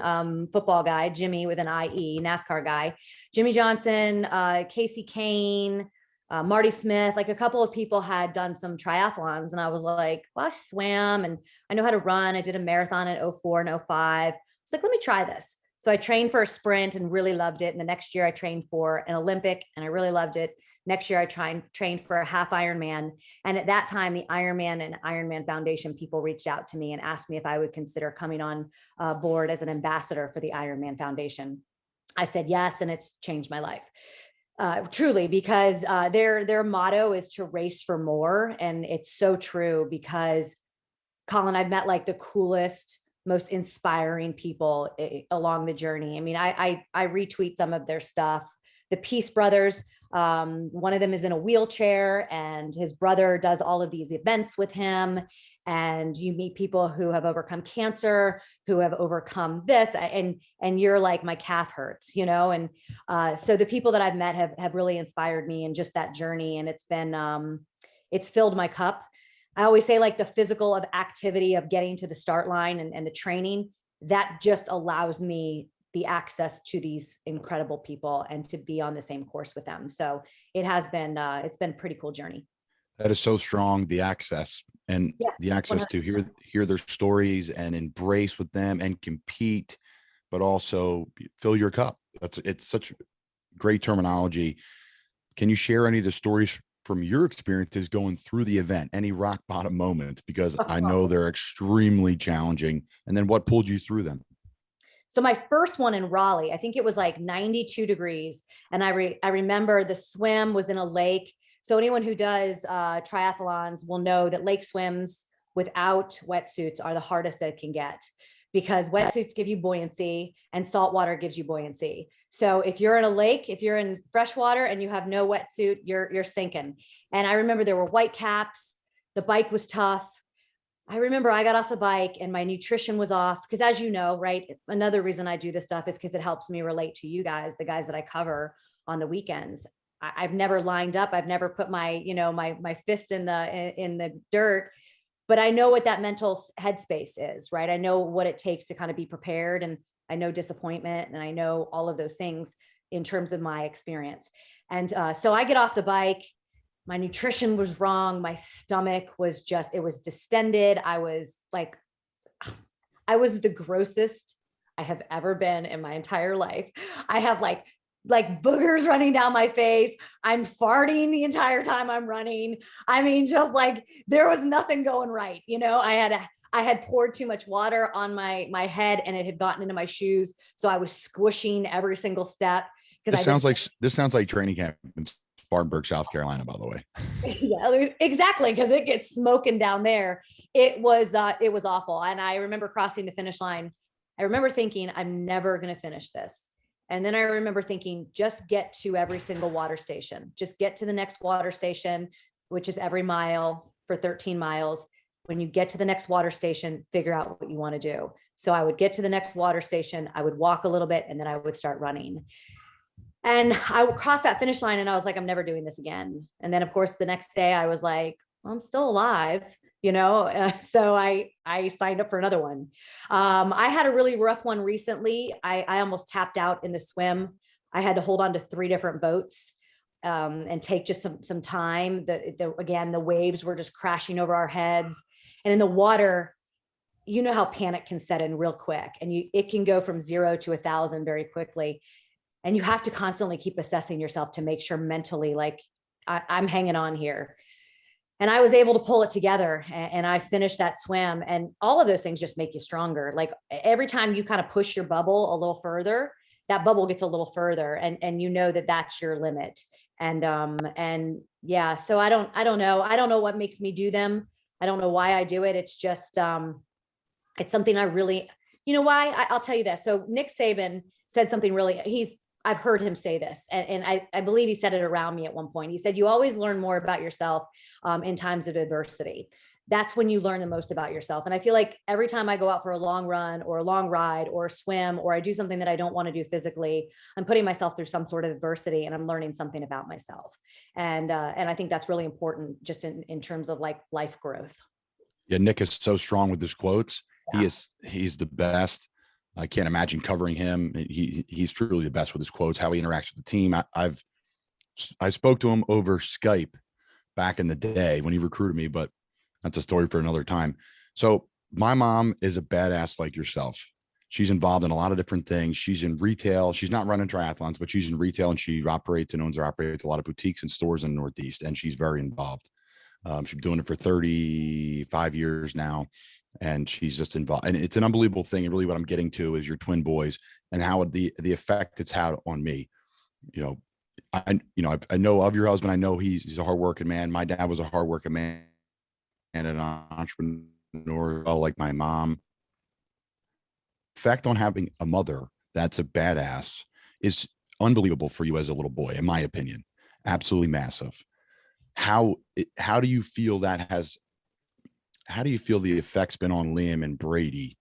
football guy, Jimmy with an IE, NASCAR guy, Jimmy Johnson, Casey Kane, Marty Smith, like a couple of people had done some triathlons. And I was like, well, I swam and I know how to run. I did a marathon in 04 and 05. I was like, let me try this. So I trained for a sprint and really loved it. And the next year I trained for an Olympic and I really loved it. Next year I trained for a half Ironman. And at that time, the Ironman and Ironman Foundation people reached out to me and asked me if I would consider coming on board as an ambassador for the Ironman Foundation. I said yes, and it's changed my life. Truly, because their motto is to race for more. And it's so true because, Colin, I've met like the coolest, most inspiring people along the journey. I mean, I retweet some of their stuff. The Peace Brothers, one of them is in a wheelchair and his brother does all of these events with him. And you meet people who have overcome cancer, who have overcome this, and you're like, my calf hurts, And so the people that I've met have really inspired me in just that journey. And it's been, it's filled my cup. I always say like the physical of activity of getting to the start line and the training, that just allows me the access to these incredible people and to be on the same course with them. So it has been, it's been a pretty cool journey. That is so strong. The access and the access 100%. To hear their stories and embrace with them and compete, but also fill your cup. It's such great terminology. Can you share any of the stories from your experiences going through the event, any rock bottom moments? Because I know they're extremely challenging. And then what pulled you through them? So my first one in Raleigh, I think it was like 92 degrees. And I remember the swim was in a lake. So anyone who does triathlons will know that lake swims without wetsuits are the hardest that it can get, because wetsuits give you buoyancy and salt water gives you buoyancy. So if you're in a lake, if you're in fresh water and you have no wetsuit, you're sinking. And I remember there were white caps. The bike was tough. I remember I got off the bike and my nutrition was off because, as you know, right, another reason I do this stuff is because it helps me relate to you guys, the guys that I cover on the weekends. I've never lined up. I've never put my, my fist in the dirt, but I know what that mental headspace is, right? I know what it takes to kind of be prepared, and I know disappointment, and I know all of those things in terms of my experience. And so I get off the bike. My nutrition was wrong. My stomach was it was distended. I was the grossest I have ever been in my entire life. I have like boogers running down my face. I'm farting the entire time I'm running. I mean, just like there was nothing going right. I had poured too much water on my head and it had gotten into my shoes. So I was squishing every single step. This sounds like training camp in Spartanburg, South Carolina, by the way. Yeah, exactly. Because it gets smoking down there. It was awful. And I remember crossing the finish line. I remember thinking, I'm never going to finish this. And then I remember thinking, just get to every single water station. Just get to the next water station, which is every mile for 13 miles. When you get to the next water station, figure out what you want to do. So I would get to the next water station. I would walk a little bit and then I would start running. And I crossed that finish line and I was like, I'm never doing this again. And then of course the next day I was like, well, I'm still alive, so I signed up for another one. I had a really rough one recently. I almost tapped out in the swim. I had to hold on to 3 different boats and take just some time. Again, the waves were just crashing over our heads, and in the water, you know how panic can set in real quick, and it can go from 0 to 1,000 very quickly. And you have to constantly keep assessing yourself to make sure mentally, like, I'm hanging on here. And I was able to pull it together, and I finished that swim. And all of those things just make you stronger. Like every time you kind of push your bubble a little further, that bubble gets a little further, and you know that that's your limit. And yeah, so I don't know. I don't know what makes me do them. I don't know why I do it. It's just, it's something I really, why? I'll tell you this. So Nick Saban said something really, I've heard him say this, and I believe he said it around me at one point. He said, you always learn more about yourself in times of adversity. That's when you learn the most about yourself. And I feel like every time I go out for a long run or a long ride or swim, or I do something that I don't want to do physically, I'm putting myself through some sort of adversity, and I'm learning something about myself. And I think that's really important just in terms of like life growth. Yeah, Nick is so strong with his quotes. Yeah. He's the best. I can't imagine covering him. He's truly the best with his quotes, how he interacts with the team. I spoke to him over Skype back in the day when he recruited me, but that's a story for another time. So my mom is a badass like yourself. She's involved in a lot of different things. She's in retail. She's not running triathlons, but she's in retail, and she operates and owns or operates a lot of boutiques and stores in the Northeast, and she's very involved. She's been doing it for 35 years now, and she's just involved. And it's an unbelievable thing. And really what I'm getting to is your twin boys and how the effect it's had on me. I know of your husband. I know he's a hardworking man. My dad was a hardworking man and an entrepreneur, like my mom. Effect on having a mother that's a badass is unbelievable for you as a little boy, in my opinion. Absolutely massive. How do you feel how do you feel the effect's been on Liam and Brady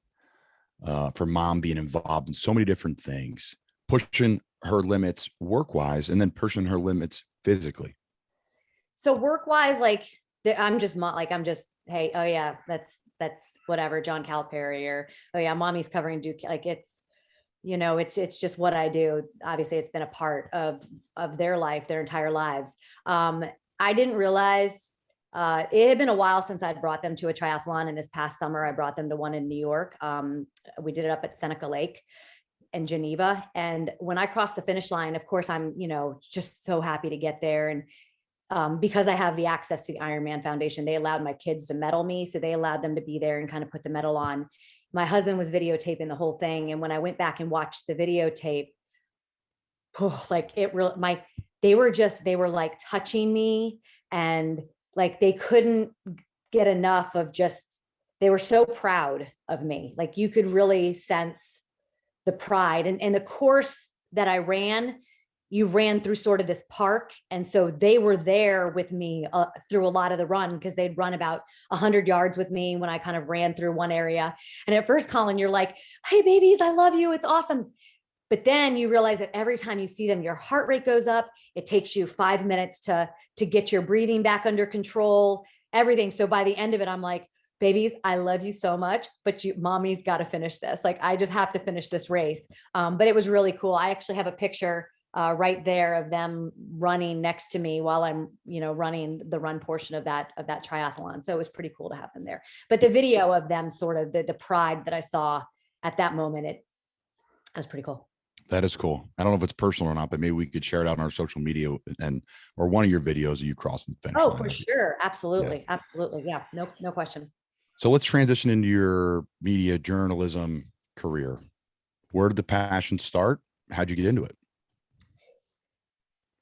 for mom being involved in so many different things, pushing her limits work-wise and then pushing her limits physically? So work-wise, I'm just, hey, oh yeah, that's whatever, John Calipari, or, oh yeah, mommy's covering Duke. Like it's just what I do. Obviously it's been a part of their life, their entire lives. I didn't realize it had been a while since I'd brought them to a triathlon. And this past summer, I brought them to one in New York. We did it up at Seneca Lake in Geneva. And when I crossed the finish line, of course, I'm, just so happy to get there. And because I have the access to the Ironman Foundation, they allowed my kids to medal me. So they allowed them to be there and kind of put the medal on. My husband was videotaping the whole thing. And when I went back and watched the videotape, they were like touching me, and like they couldn't get enough of they were so proud of me. Like you could really sense the pride. And the course that I ran, you ran through sort of this park. And so they were there with me through a lot of the run, because they'd run about 100 yards with me when I kind of ran through one area. And at first, Colin, you're like, hey babies, I love you. It's awesome. But then you realize that every time you see them, your heart rate goes up. It takes you 5 minutes to get your breathing back under control, everything. So by the end of it, I'm like, babies, I love you so much, but mommy's got to finish this. Like, I just have to finish this race. But it was really cool. I actually have a picture right there of them running next to me while I'm, running the run portion of that triathlon. So it was pretty cool to have them there. But the video of them, sort of the pride that I saw at that moment, that was pretty cool. That is cool. I don't know if it's personal or not, but maybe we could share it out on our social media or one of your videos of you crossing the finish line. For sure. Absolutely. Yeah. Absolutely. Yeah. No question. So let's transition into your media journalism career. Where did the passion start? How'd you get into it?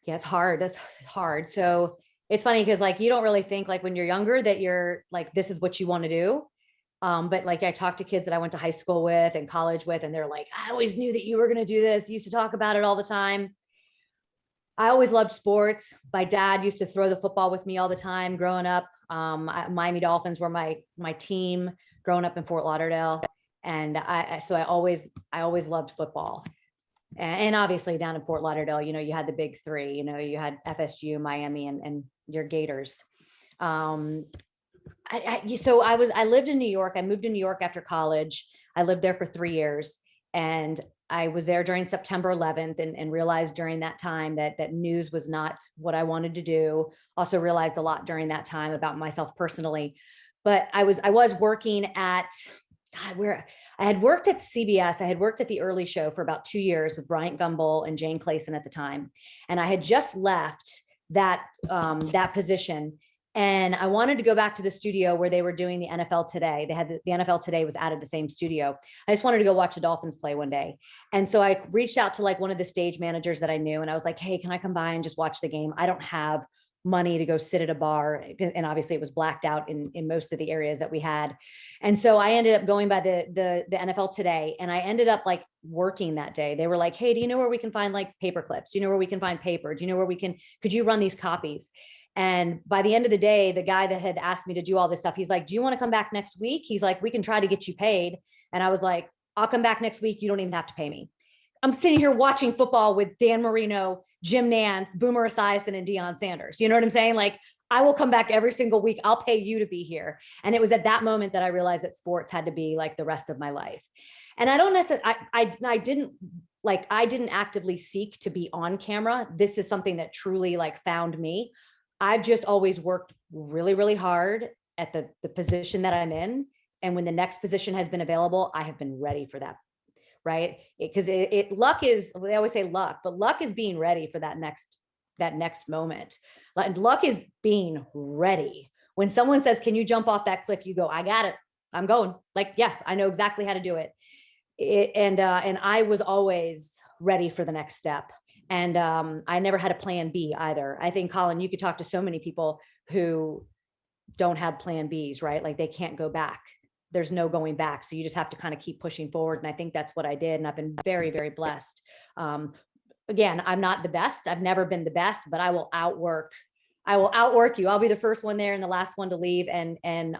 Yeah, it's hard. That's hard. So it's funny because you don't really think when you're younger that you're this is what you want to do. But I talked to kids that I went to high school with and college with, and they're like, I always knew that you were going to do this. You used to talk about it all the time. I always loved sports. My dad used to throw the football with me all the time growing up. Miami Dolphins were my team growing up in Fort Lauderdale. And I always loved football. And obviously down in Fort Lauderdale, you had the big three, you had FSU, Miami, and your Gators. So I lived in New York. I moved to New York after college. I lived there for 3 years, and I was there during September 11th and realized during that time that news was not what I wanted to do. Also realized a lot during that time about myself personally, but I was working at, God, where I had worked at CBS. I had worked at the early show for about 2 years with Bryant Gumbel and Jane Clayson at the time. And I had just left that position. And I wanted to go back to the studio where they were doing the NFL Today. They had the NFL Today was out of the same studio. I just wanted to go watch the Dolphins play one day. And so I reached out to like one of the stage managers that I knew. And I was like, hey, can I come by and just watch the game? I don't have money to go sit at a bar. And obviously it was blacked out in most of the areas that we had. And so I ended up going by the NFL Today. And I ended up like working that day. They were like, hey, do you know where we can find like paper clips? Do you know where we can find paper? Do you know where could you run these copies? And by the end of the day, the guy that had asked me to do all this stuff, he's like, do you want to come back next week? He's like, we can try to get you paid. And I was like, I'll come back next week. You don't even have to pay me. I'm sitting here watching football with Dan Marino, Jim Nantz, Boomer Esiason, and Deion Sanders. You know what I'm saying? Like, I will come back every single week. I'll pay you to be here. And it was at that moment that I realized that sports had to be like the rest of my life. And I don't necessarily, I didn't actively seek to be on camera. This is something that truly like found me. I've just always worked really, really hard at the position that I'm in. And when the next position has been available, I have been ready for that. Right. Because luck is, they always say luck, but luck is being ready for that next moment. Luck is being ready. When someone says, can you jump off that cliff? You go, I got it. I'm going. Like, yes, I know exactly how to do it. And I was always ready for the next step. And I never had a plan B either. I think, Colin, you could talk to so many people who don't have plan Bs, right? Like they can't go back. There's no going back. So you just have to kind of keep pushing forward. And I think that's what I did. And I've been very, very blessed. Again, I'm not the best. I've never been the best, but I will outwork you. I'll be the first one there and the last one to leave. And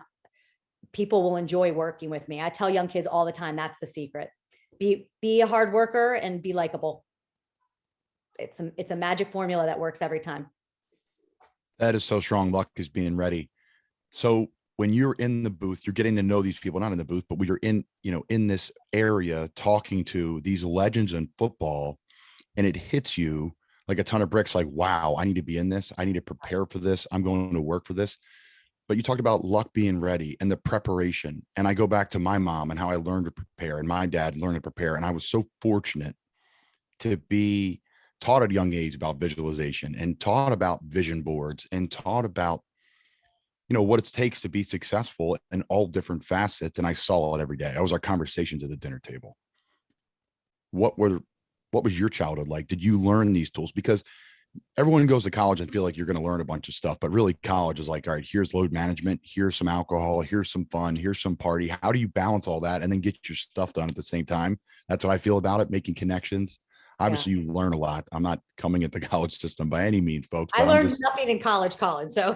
people will enjoy working with me. I tell young kids all the time, that's the secret. Be a hard worker and be likable. It's a magic formula that works every time. That is so strong. Luck is being ready. So when you're in the booth, you're getting to know these people, not in the booth, but when you're in this area talking to these legends in football, and it hits you like a ton of bricks, like, wow, I need to be in this. I need to prepare for this. I'm going to work for this. But you talked about luck being ready and the preparation. And I go back to my mom and how I learned to prepare, and my dad learned to prepare. And I was so fortunate to be taught at a young age about visualization and taught about vision boards and taught about, what it takes to be successful in all different facets. And I saw it every day. That was our conversations at the dinner table. What was your childhood like? Did you learn these tools? Because everyone goes to college and feel like you're going to learn a bunch of stuff, but really college is like, all right, here's load management, here's some alcohol, here's some fun, here's some party. How do you balance all that and then get your stuff done at the same time? That's what I feel about it, making connections. Obviously, you learn a lot. I'm not coming at the college system by any means, folks. I learned nothing in college, Colin. So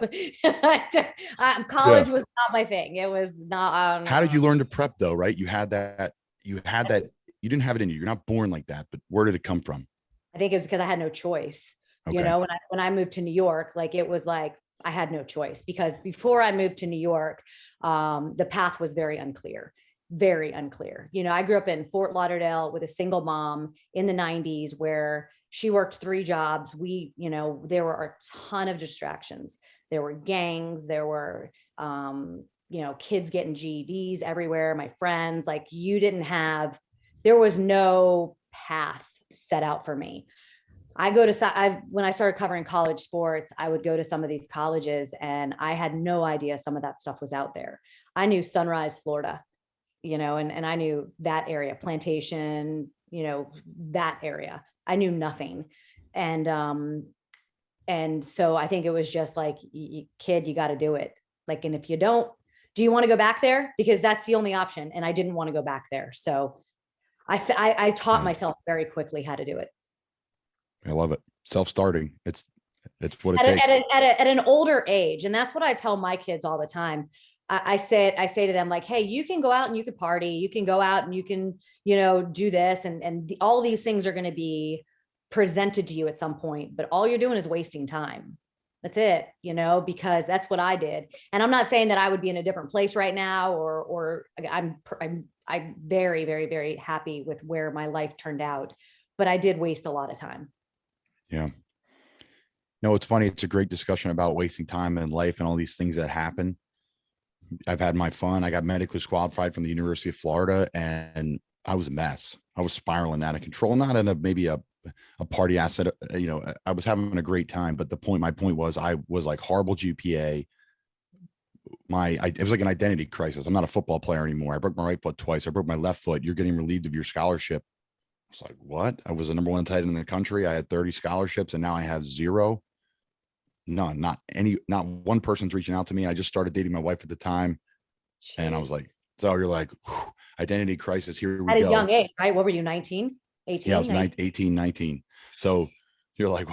college was not my thing. It was not. How did you learn to prep, though? Right? You had that. You didn't have it in you. You're not born like that. But where did it come from? I think it was because I had no choice. Okay. When I moved to New York, like it was like I had no choice, because before I moved to New York, the path was very unclear. Very unclear. I grew up in Fort Lauderdale with a single mom in the 90s where she worked 3 jobs. There were a ton of distractions. There were gangs, there were, kids getting GEDs everywhere. My friends, like there was no path set out for me. When I started covering college sports, I would go to some of these colleges and I had no idea some of that stuff was out there. I knew Sunrise, Florida. And I knew that area, Plantation, that area. I knew nothing. And so I think it was just like, kid, you got to do it. Like, and if you don't, do you want to go back there? Because that's the only option. And I didn't want to go back there. So I taught myself very quickly how to do it. I love it. Self-starting. It's what it takes. At an older age. And that's what I tell my kids all the time. I say to them like, hey, you can go out and you can party, you can go out and you can, do this, and all these things are going to be presented to you at some point, but all you're doing is wasting time. That's it, because that's what I did. And I'm not saying that I would be in a different place right now, or I'm very, very, very happy with where my life turned out, but I did waste a lot of time. Yeah. No, it's funny. It's a great discussion about wasting time in life and all these things that happen. I've had my fun. I got medically disqualified from the University of Florida, and I was a mess. I was spiraling out of control, not in maybe a party asset. I was having a great time, but my point was I was like horrible GPA. It was like an identity crisis. I'm not a football player anymore. I broke my right foot twice. I broke my left foot. You're getting relieved of your scholarship. I was like, what? I was the number one tight end in the country. I had 30 scholarships, and now I have 0. None, not one person's reaching out to me. I just started dating my wife at the time. Jeez. And I was like, so you're like, identity crisis. Here we go. At a young age, right? What were you, 19, 18? Yeah, I was 18, 19. So you're like,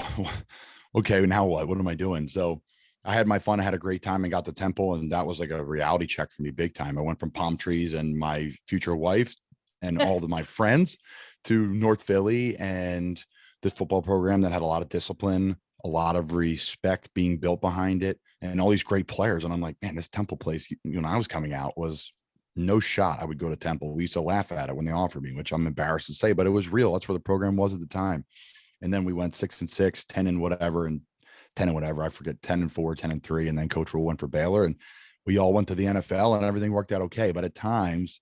okay, now what? What am I doing? So I had my fun. I had a great time and got to Temple. And that was like a reality check for me big time. I went from palm trees and my future wife and all of my friends to North Philly and this football program that had a lot of discipline, a lot of respect being built behind it, and all these great players. And I'm like, man, this Temple place, when I was coming out, was no shot I would go to Temple. We used to laugh at it when they offered me, which I'm embarrassed to say, but it was real. That's where the program was at the time. And then we went 6-6, 10 and whatever, and 10 and whatever. I forget, 10-4, 10-3. And then Coach Rule went for Baylor, and we all went to the NFL, and everything worked out okay. But at times,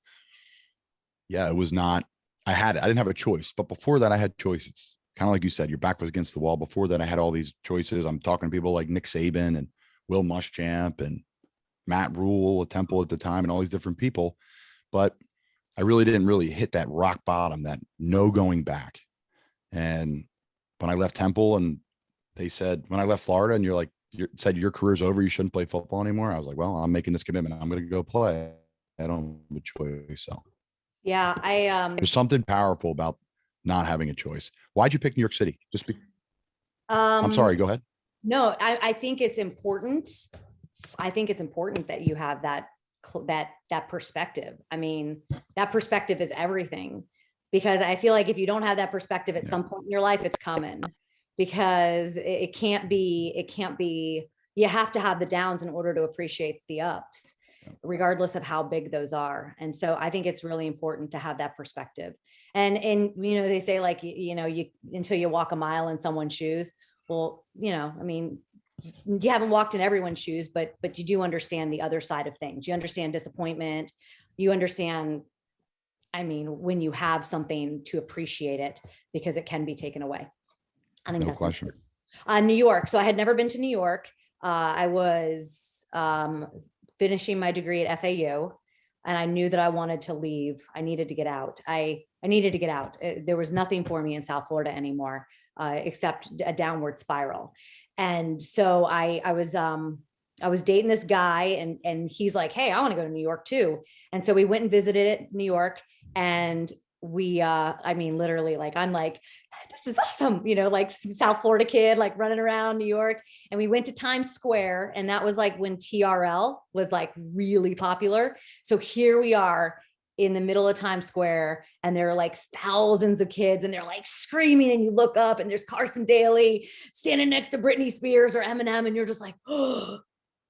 yeah, it was not, I didn't have a choice. But before that, I had choices. Kind of like you said, your back was against the wall. Before that, I had all these choices. I'm talking to people like Nick Saban and Will Muschamp and Matt Rule at Temple at the time, and all these different people. But I really didn't hit that rock bottom, that no going back. And when I left Temple, and they said, when I left Florida, and you said your career's over, you shouldn't play football anymore. I was like, well, I'm making this commitment. I'm going to go play. I don't have a choice. So yeah, there's something powerful about not having a choice. Why'd you pick New York City? I'm sorry, go ahead. No, I think it's important. I think it's important that you have that perspective. I mean, that perspective is everything, because I feel like if you don't have that perspective at some point in your life, it's coming, because it can't be, you have to have the downs in order to appreciate the ups, regardless of how big those are. And so I think it's really important to have that perspective. And they say, like, you until you walk a mile in someone's shoes. Well, I mean, you haven't walked in everyone's shoes, but you do understand the other side of things. You understand disappointment. You understand, I mean, when you have something, to appreciate it, because it can be taken away. I think no that's question. New York. So I had never been to New York. I was finishing my degree at FAU, and I knew that I wanted to leave. I needed to get out. I needed to get out. There was nothing for me in South Florida anymore, except a downward spiral. And so I was dating this guy, and he's like, hey, I want to go to New York too. And so we went and visited New York, and we, I mean, literally, like, I'm like, this is awesome. Like South Florida kid, like running around New York. And we went to Times Square, and that was like when TRL was like really popular. So here we are in the middle of Times Square, and there are like thousands of kids, and they're like screaming, and you look up and there's Carson Daly standing next to Britney Spears or Eminem. And you're just like, oh,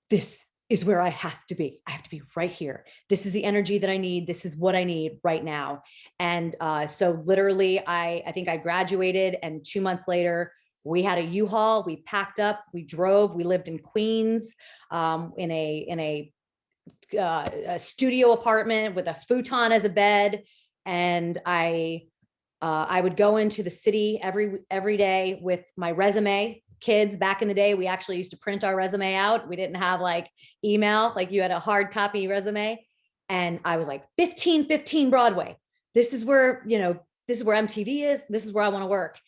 this is where I have to be. I have to be right here. This is the energy that I need. This is what I need right now. And so literally I think I graduated, and 2 months later, we had a U-Haul, we packed up, we drove, we lived in Queens, in a studio apartment with a futon as a bed. And I would go into the city every day with my resume. Kids, back in the day, we actually used to print our resume out. We didn't have like email, like you had a hard copy resume. And I was like, 1515 Broadway. This is where MTV is. This is where I want to work.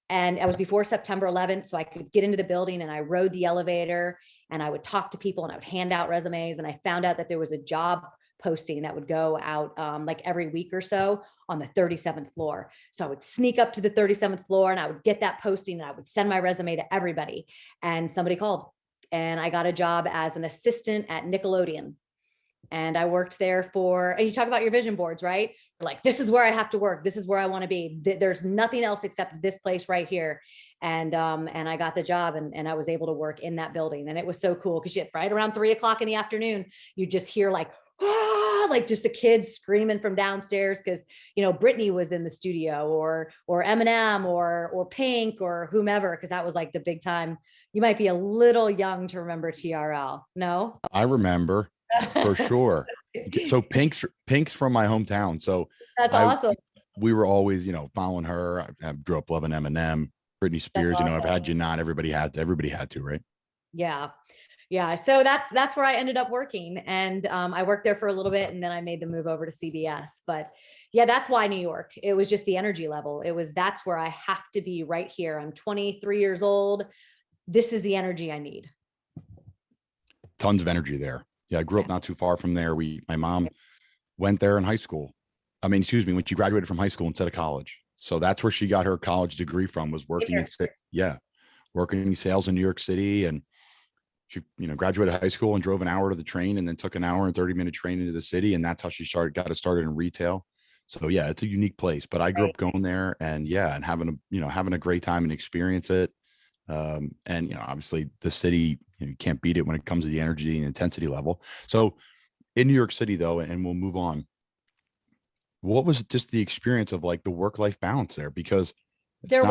And it was before September 11th. So I could get into the building, and I rode the elevator, and I would talk to people, and I would hand out resumes. And I found out that there was a job posting that would go out like every week or so on the 37th floor. So I would sneak up to the 37th floor, and I would get that posting, and I would send my resume to everybody. And somebody called, and I got a job as an assistant at Nickelodeon. And I worked there and you talk about your vision boards, right? Like, this is where I have to work. This is where I want to be. There's nothing else except this place right here. And I got the job, and I was able to work in that building. And it was so cool because right around 3 o'clock in the afternoon, you just hear like, ah, like just the kids screaming from downstairs because, Britney was in the studio, or Eminem, or Pink, or whomever, because that was like the big time. You might be a little young to remember TRL. No? I remember for sure. So Pink's from my hometown. So That's awesome. We were always, following her. I grew up loving Eminem, Britney Spears. Awesome. I've had you not. Everybody had to, right? Yeah. Yeah. So that's where I ended up working. And I worked there for a little bit, and then I made the move over to CBS. But yeah, that's why New York. It was just the energy level. That's where I have to be right here. I'm 23 years old. This is the energy I need. Tons of energy there. Yeah, I grew up not too far from there. My mom went there in high school. When she graduated from high school instead of college. So that's where she got her college degree from, was working working in sales in New York City. And she, graduated high school and drove an hour to the train, and then took an hour and 30-minute train into the city. And that's how she got started in retail. So yeah, it's a unique place. But I grew up going there, and having a great time and experience it. And obviously the city, you can't beat it when it comes to the energy and intensity level. So in New York City though, and we'll move on, what was just the experience of like the work-life balance there? Because there's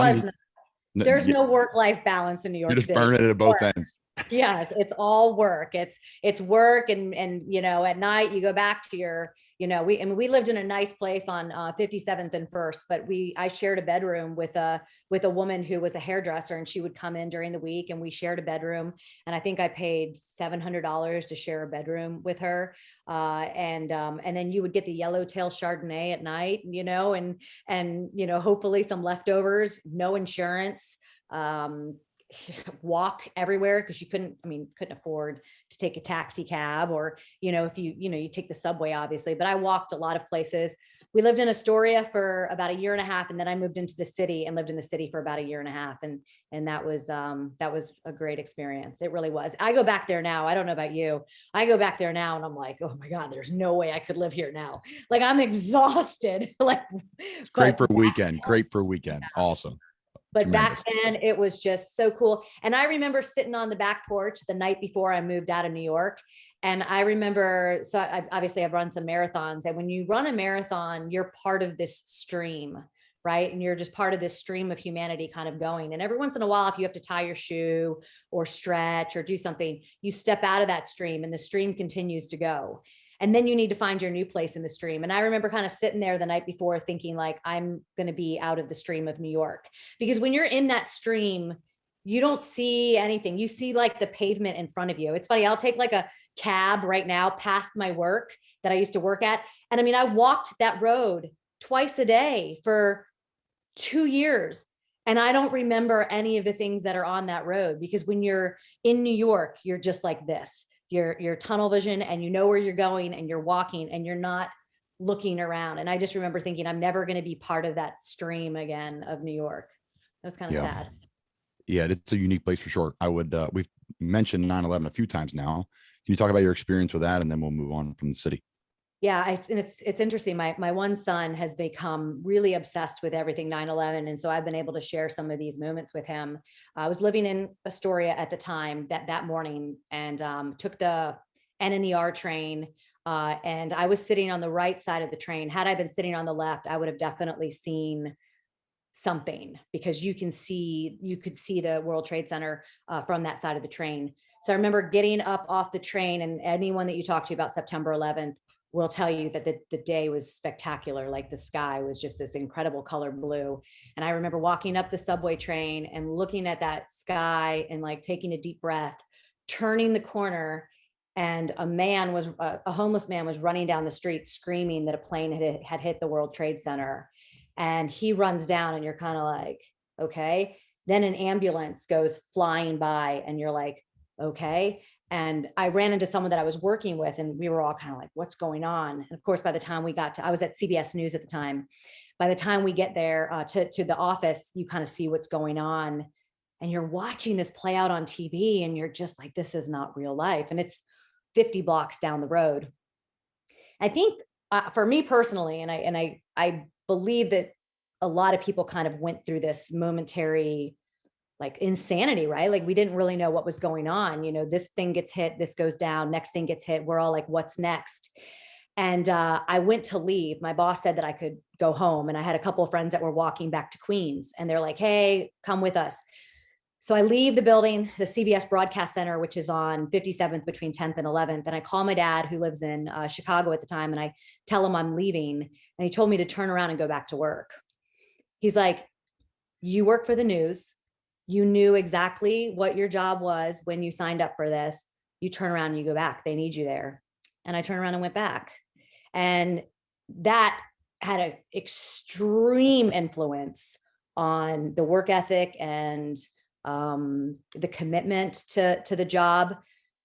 no work-life balance in New York You're just City. burning it at both ends. Yes, it's all work. It's work, and at night you go back to your, we lived in a nice place on 57th and First, but I shared a bedroom with a woman who was a hairdresser, and she would come in during the week, and we shared a bedroom, and I think I paid $700 to share a bedroom with her, and then you would get the yellowtail Chardonnay at night, and hopefully some leftovers, no insurance, walk everywhere because you couldn't afford to take a taxi cab, or if you take the subway, obviously, but I walked a lot of places. We lived in Astoria for about a year and a half, and then I moved into the city and lived in the city for about a year and a half, and that was a great experience. It really was. I go back there now. I don't know about you. I go back there now and I'm like, oh my God, there's no way I could live here now. Like, I'm exhausted. It's great for a weekend. Awesome. But Tremendous. back then it was just so cool. And I remember sitting on the back porch the night before I moved out of New York. And I remember, so I've run some marathons, and when you run a marathon, you're part of this stream, right? And you're just part of this stream of humanity kind of going. And every once in a while, if you have to tie your shoe or stretch or do something, you step out of that stream and the stream continues to go. And then you need to find your new place in the stream. And I remember kind of sitting there the night before thinking, like, I'm going to be out of the stream of New York, because when you're in that stream, you don't see anything. You see like the pavement in front of you. It's funny. I'll take like a cab right now past my work that I used to work at. And I walked that road twice a day for 2 years. And I don't remember any of the things that are on that road, because when you're in New York, you're just like this. You're tunnel vision, and you know where you're going, and you're walking, and you're not looking around. And I just remember thinking, I'm never going to be part of that stream again of New York. It was kind of sad. Yeah, it's a unique place for sure. We've mentioned 9/11 a few times now. Can you talk about your experience with that, and then we'll move on from the city? Yeah, and it's interesting. My one son has become really obsessed with everything 9/11, and so I've been able to share some of these moments with him. I was living in Astoria at the time that morning, and took the N and the R train, and I was sitting on the right side of the train. Had I been sitting on the left, I would have definitely seen something, because you could see the World Trade Center from that side of the train. So I remember getting up off the train, and anyone that you talk to about September 11th will tell you that the day was spectacular. Like, the sky was just this incredible color blue. And I remember walking up the subway train and looking at that sky and like taking a deep breath, turning the corner, and a homeless man was running down the street screaming that a plane had hit the World Trade Center. And he runs down, and you're kind of like, okay. Then an ambulance goes flying by, and you're like, okay. And I ran into someone that I was working with, and we were all kind of like, what's going on? And of course, by the time I was at CBS News at the time. By the time we get there to the office, you kind of see what's going on, and you're watching this play out on TV, and you're just like, this is not real life. And it's 50 blocks down the road. I think for me personally, and I believe that a lot of people kind of went through this momentary like insanity, right? Like we didn't really know what was going on. You know, this thing gets hit, this goes down, next thing gets hit. We're all like, what's next? And I went to leave. My boss said that I could go home. And I had a couple of friends that were walking back to Queens and they're like, hey, come with us. So I leave the building, the CBS Broadcast Center, which is on 57th between 10th and 11th. And I call my dad, who lives in Chicago at the time, and I tell him I'm leaving. And he told me to turn around and go back to work. He's like, you work for the news. You knew exactly what your job was when you signed up for this. You turn around and you go back. They need you there. And I turned around and went back. And that had an extreme influence on the work ethic and the commitment to the job,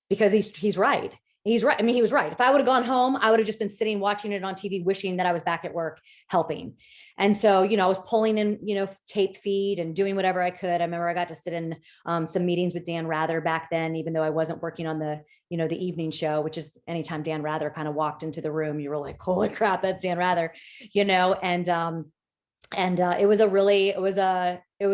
because he's right. He's right. I mean, he was right. If I would have gone home, I would have just been sitting, watching it on TV, wishing that I was back at work helping. And so, you know, I was pulling in, you know, tape feed and doing whatever I could. I remember I got to sit in some meetings with Dan Rather back then, even though I wasn't working on the, you know, the evening show, which is anytime Dan Rather kind of walked into the room, you were like, holy crap, that's Dan Rather, you know, and it was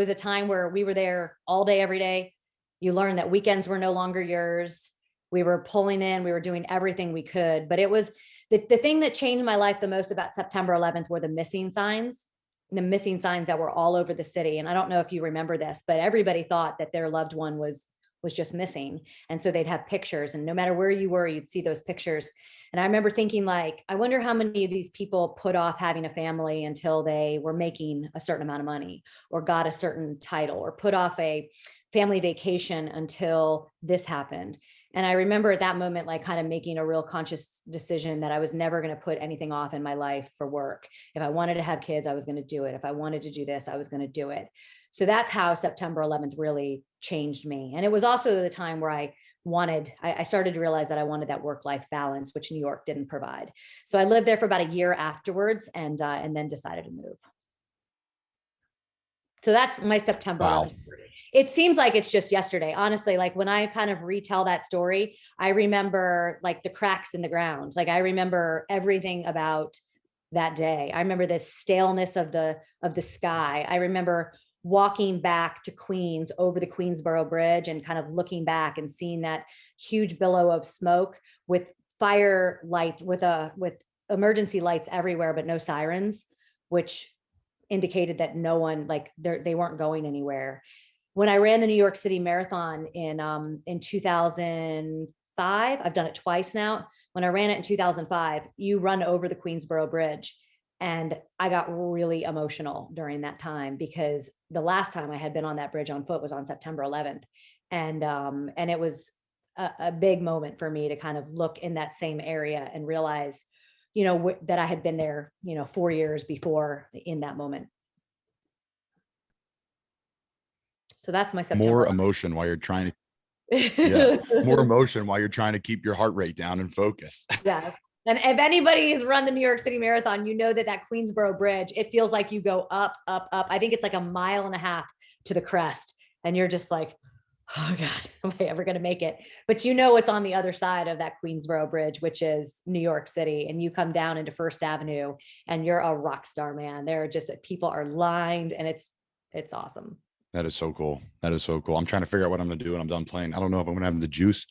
a time where we were there all day, every day. You learned that weekends were no longer yours. We were pulling in, we were doing everything we could, but it was the thing that changed my life the most about September 11th were the missing signs that were all over the city. And I don't know if you remember this, but everybody thought that their loved one was just missing. And so they'd have pictures, and no matter where you were, you'd see those pictures. And I remember thinking, like, I wonder how many of these people put off having a family until they were making a certain amount of money or got a certain title, or put off a family vacation until this happened. And I remember at that moment, like kind of making a real conscious decision that I was never going to put anything off in my life for work. If I wanted to have kids, I was going to do it. If I wanted to do this, I was going to do it. So that's how September 11th really changed me. And it was also the time where I started to realize that I wanted that work-life balance, which New York didn't provide. So I lived there for about a year afterwards, and then decided to move. So that's my September 11th story. It seems like it's just yesterday, honestly. Like when I kind of retell that story, I remember like the cracks in the ground. Like I remember everything about that day. I remember the staleness of the sky. I remember walking back to Queens over the Queensboro Bridge and kind of looking back and seeing that huge billow of smoke with fire lights, with emergency lights everywhere, but no sirens, which indicated that no one, like they weren't going anywhere. When I ran the New York City Marathon in 2005, I've done it twice now. When I ran it in 2005, you run over the Queensboro Bridge. And I got really emotional during that time, because the last time I had been on that bridge on foot was on September 11th. And it was a big moment for me to kind of look in that same area and realize, you know, that I had been there, you know, 4 years before in that moment. So that's my September. More emotion while you're trying to, more emotion while you're trying to keep your heart rate down and focus. Yeah. And if anybody's run the New York City Marathon, you know that Queensboro Bridge, it feels like you go up, up, up. I think it's like 1.5 miles to the crest. And you're just like, oh God, am I ever going to make it? But you know what's on the other side of that Queensboro Bridge, which is New York City. And you come down into First Avenue and you're a rock star, man. There are just, people are lined, and it's awesome. That is so cool. That is so cool. I'm trying to figure out what I'm going to do when I'm done playing. I don't know if I'm going to have the juice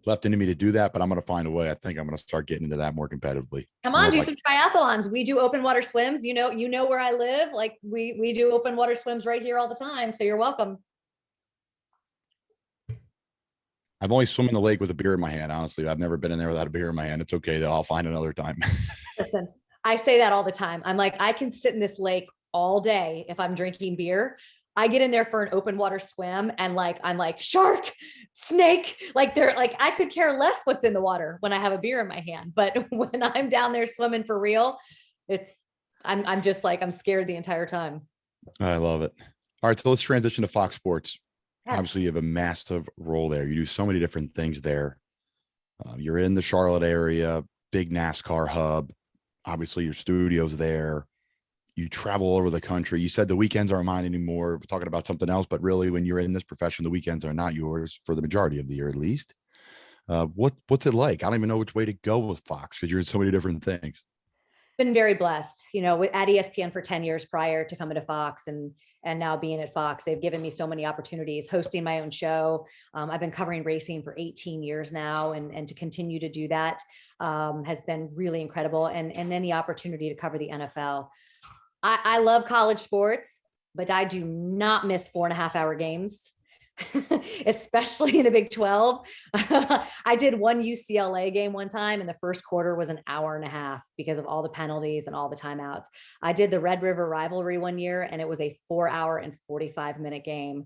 left in me to do that, but I'm going to find a way. I think I'm going to start getting into that more competitively. Come on, do some triathlons. We do open water swims. You know where I live. Like we do open water swims right here all the time. So you're welcome. I've only swum in the lake with a beer in my hand. Honestly, I've never been in there without a beer in my hand. It's okay though. I'll find another time. Listen, I say that all the time. I'm like, I can sit in this lake all day if I'm drinking beer. I get in there for an open water swim and like, I'm like shark, snake, like they're like, I could care less what's in the water when I have a beer in my hand. But when I'm down there swimming for real, I'm just like, I'm scared the entire time. I love it. All right. So let's transition to Fox Sports. Yes. Obviously you have a massive role there. You do so many different things there. You're in the Charlotte area, big NASCAR hub. Obviously your studio's there. You travel all over the country. You said the weekends aren't mine anymore. We're talking about something else, but really when you're in this profession, the weekends are not yours for the majority of the year, at least. What's it like? I don't even know which way to go with Fox because you're in so many different things. Been very blessed, at ESPN for 10 years prior to coming to Fox, and now being at Fox. They've given me so many opportunities, hosting my own show. I've been covering racing for 18 years now, and to continue to do that has been really incredible. And then the opportunity to cover the NFL. I love college sports, but I do not miss 4.5-hour games. Especially in the Big 12. I did one UCLA game one time, and the first quarter was an hour and a half because of all the penalties and all the timeouts. I did the Red River rivalry one year, and it was a 4-hour and 45-minute game.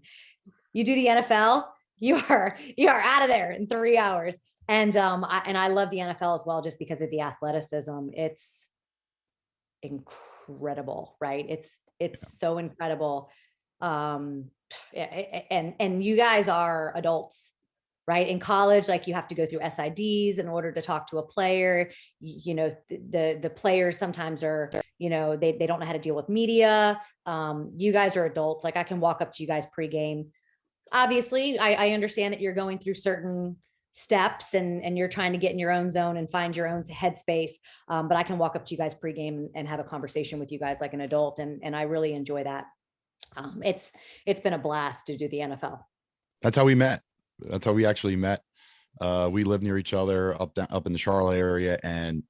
You do the NFL, you are out of there in 3 hours. And I love the NFL as well, just because of the athleticism. It's incredible, right? It's so incredible. And you guys are adults, right? In college, like, you have to go through SIDs in order to talk to a player. The players sometimes are, they don't know how to deal with media. You guys are adults. Like, I can walk up to you guys pregame. Obviously, I understand that you're going through certain steps and you're trying to get in your own zone and find your own headspace. But I can walk up to you guys pregame and have a conversation with you guys like an adult. And I really enjoy that. It's been a blast to do the NFL. That's how we met. That's how we actually met. We lived near each other up in the Charlotte area, and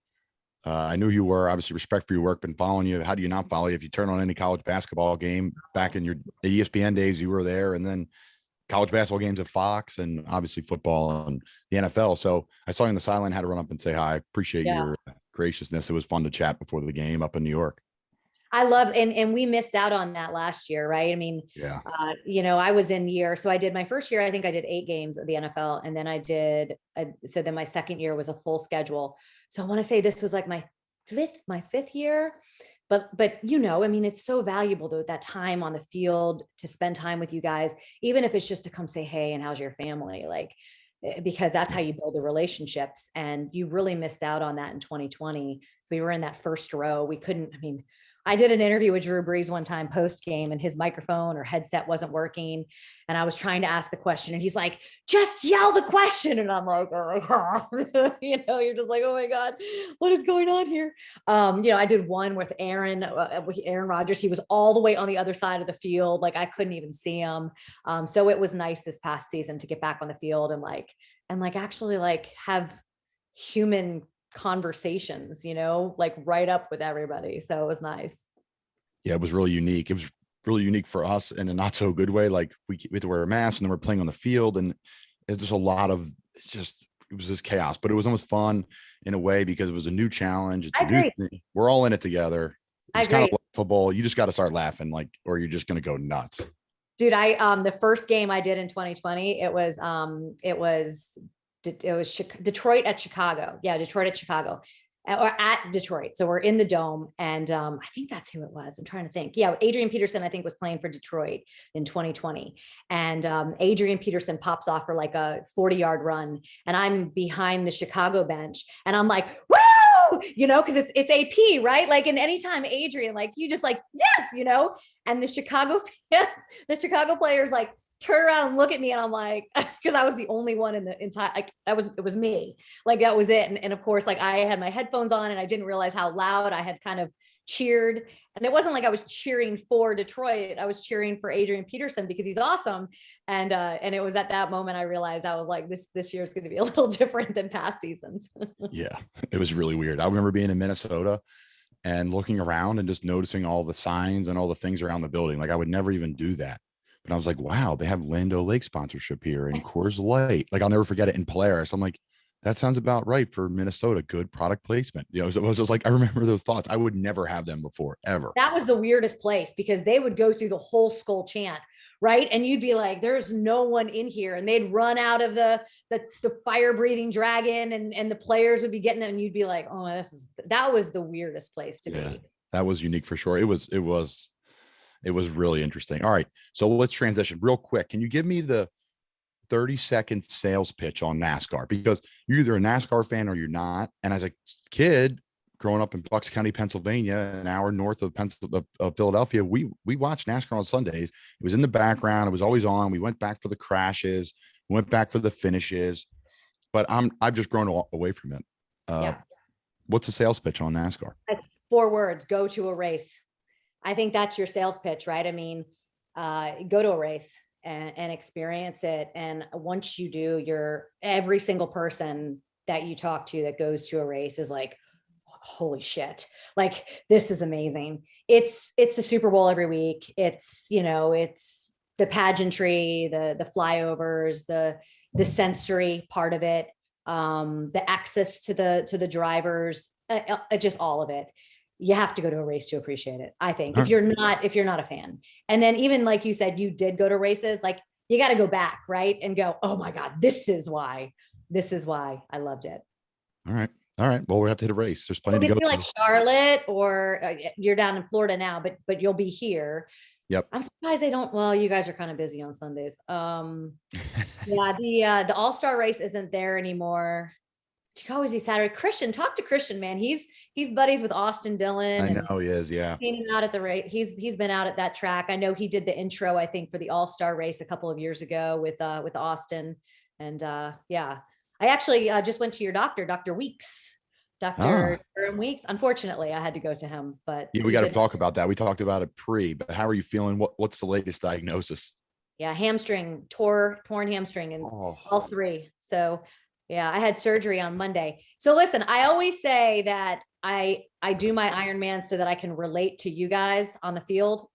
I knew you were. Obviously, respect for your work. Been following you. How do you not follow you? If you turn on any college basketball game back in your ESPN days, you were there, and then college basketball games at Fox, and obviously football and the NFL. So I saw you on the sideline. Had to run up and say hi. Appreciate your graciousness. It was fun to chat before the game up in New York. I love, and we missed out on that last year, right? I mean, yeah. I was in so I did my first year, I think I did 8 games of the NFL. And then I did, so then my second year was a full schedule. So I want to say this was like my fifth year, but I mean, it's so valuable though, that time on the field, to spend time with you guys, even if it's just to come say, hey, and how's your family? Like, because that's how you build the relationships. And you really missed out on that in 2020. We were in that first row. I did an interview with Drew Brees one time post game, and his microphone or headset wasn't working. And I was trying to ask the question, and he's like, just yell the question. And I'm like, oh, you're just like, oh my God, what is going on here? I did one with Aaron Rodgers. He was all the way on the other side of the field. Like, I couldn't even see him. So it was nice this past season to get back on the field and actually like have human conversations, like right up with everybody. So it was nice. Yeah, it was really unique. It was really unique for us in a not so good way. Like, we had to wear a mask, and then we're playing on the field, and it's just a lot of it was just chaos, but it was almost fun in a way because it was a new challenge. It's a new thing. We're all in it together. It's kind of like football. You just got to start laughing, or you're just going to go nuts. Dude, the first game I did in 2020, it was Detroit at Chicago. Yeah, Detroit at Chicago, or at Detroit. So we're in the dome, and I think that's who it was. I'm trying to think. Yeah, Adrian Peterson, I think, was playing for Detroit in 2020. And Adrian Peterson pops off for like a 40-yard run, and I'm behind the Chicago bench, and I'm like, woo! Because it's AP, right? Like, and anytime Adrian, like, you just like, yes, and the Chicago players like turn around and look at me, and I'm like, because I was the only one in the entire, like, it was me, like, that was it. And of course, like, I had my headphones on, and I didn't realize how loud I had kind of cheered. And it wasn't like I was cheering for Detroit. I was cheering for Adrian Peterson because he's awesome. And it was at that moment I realized, I was like, this year is going to be a little different than past seasons. Yeah, it was really weird. I remember being in Minnesota and looking around and just noticing all the signs and all the things around the building. Like, I would never even do that. But I was like, wow, they have Land O'Lakes sponsorship here and Coors Light. Like, I'll never forget it in Polaris. I'm like, that sounds about right for Minnesota. Good product placement. So it was just like, I remember those thoughts. I would never have them before, ever. That was the weirdest place, because they would go through the whole Skull chant, right? And you'd be like, there's no one in here. And they'd run out of the fire breathing dragon, and the players would be getting them. And you'd be like, oh, that was the weirdest place to be. That was unique for sure. It was really interesting. All right. So let's transition real quick. Can you give me the 30-second sales pitch on NASCAR? Because you're either a NASCAR fan or you're not. And as a kid growing up in Bucks County, Pennsylvania, an hour north of Philadelphia, we watched NASCAR on Sundays. It was in the background. It was always on. We went back for the crashes. We went back for the finishes. but I've just grown away from it. Yeah. What's the sales pitch on NASCAR? 4 words: go to a race. I think that's your sales pitch, right? I mean, go to a race and experience it. And once you do, every single person that you talk to that goes to a race is like, holy shit, like, this is amazing. It's the Super Bowl every week. It's, it's the pageantry, the flyovers, the sensory part of it, the access to the drivers, just all of it. You have to go to a race to appreciate it, I think. If you're not a fan. And then even like you said, you did go to races, like you got to go back, right? And go, oh my God, this is why I loved it. All right. Well, we have to hit a race. There's plenty to go. Like Charlotte, or you're down in Florida now, but you'll be here. Yep. I'm surprised they don't. Well, you guys are kind of busy on Sundays. Yeah, the All-Star race isn't there anymore. Always be Saturday. Christian, talk to Christian, man. He's buddies with Austin Dillon. I know he is. Yeah. Seen him out at the race. He's been out at that track. I know he did the intro, I think, for the All-Star race a couple of years ago with Austin. And yeah, I actually just went to your doctor, Dr. Weeks. Dr. Durham Weeks. Unfortunately, I had to go to him, but yeah, we got to talk about that. We talked about it but how are you feeling? What's the latest diagnosis? Yeah, torn hamstring, and all 3. So yeah, I had surgery on Monday. So listen, I always say that I do my Ironman so that I can relate to you guys on the field.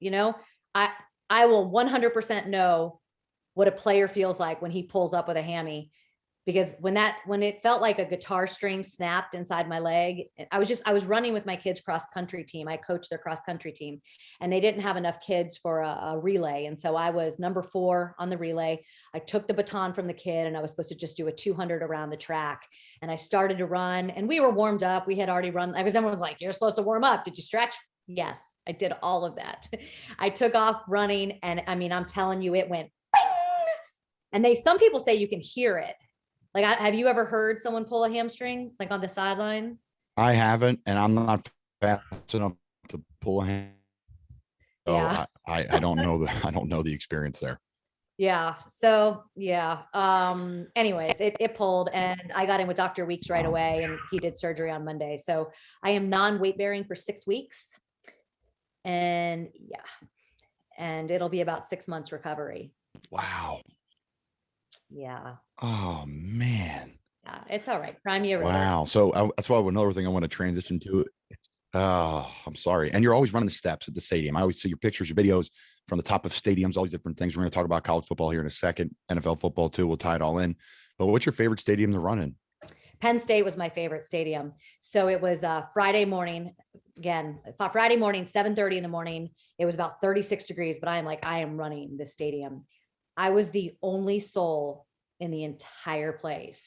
I will 100% know what a player feels like when he pulls up with a hammy, because when it felt like a guitar string snapped inside my leg, I was running with my kids' cross country team. I coached their cross country team, and they didn't have enough kids for a relay. And so I was number 4 on the relay. I took the baton from the kid, and I was supposed to just do a 200 around the track. And I started to run, and we were warmed up. We had already run. Everyone's like, you're supposed to warm up. Did you stretch? Yes, I did all of that. I took off running, and I mean, I'm telling you, it went bing! And some people say you can hear it. Like, have you ever heard someone pull a hamstring, like on the sideline? I haven't, and I'm not fast enough to pull a hamstring. So yeah. I don't know the experience there. Yeah. So yeah. Anyways, it pulled, and I got in with Dr. Weeks right away, and he did surgery on Monday. So I am non-weight bearing for 6 weeks, and yeah, and it'll be about 6 months recovery. Wow. Yeah. Oh man. Yeah, it's all right. Prime year. Wow. So that's why another thing I want to transition to. Oh, I'm sorry. And you're always running the steps at the stadium. I always see your pictures, your videos from the top of stadiums, all these different things. We're going to talk about college football here in a second, NFL football too. We'll tie it all in. But what's your favorite stadium to run in? Penn State was my favorite stadium. So it was Friday morning, 7:30 in the morning. It was about 36 degrees, but I am running this stadium. I was the only soul in the entire place.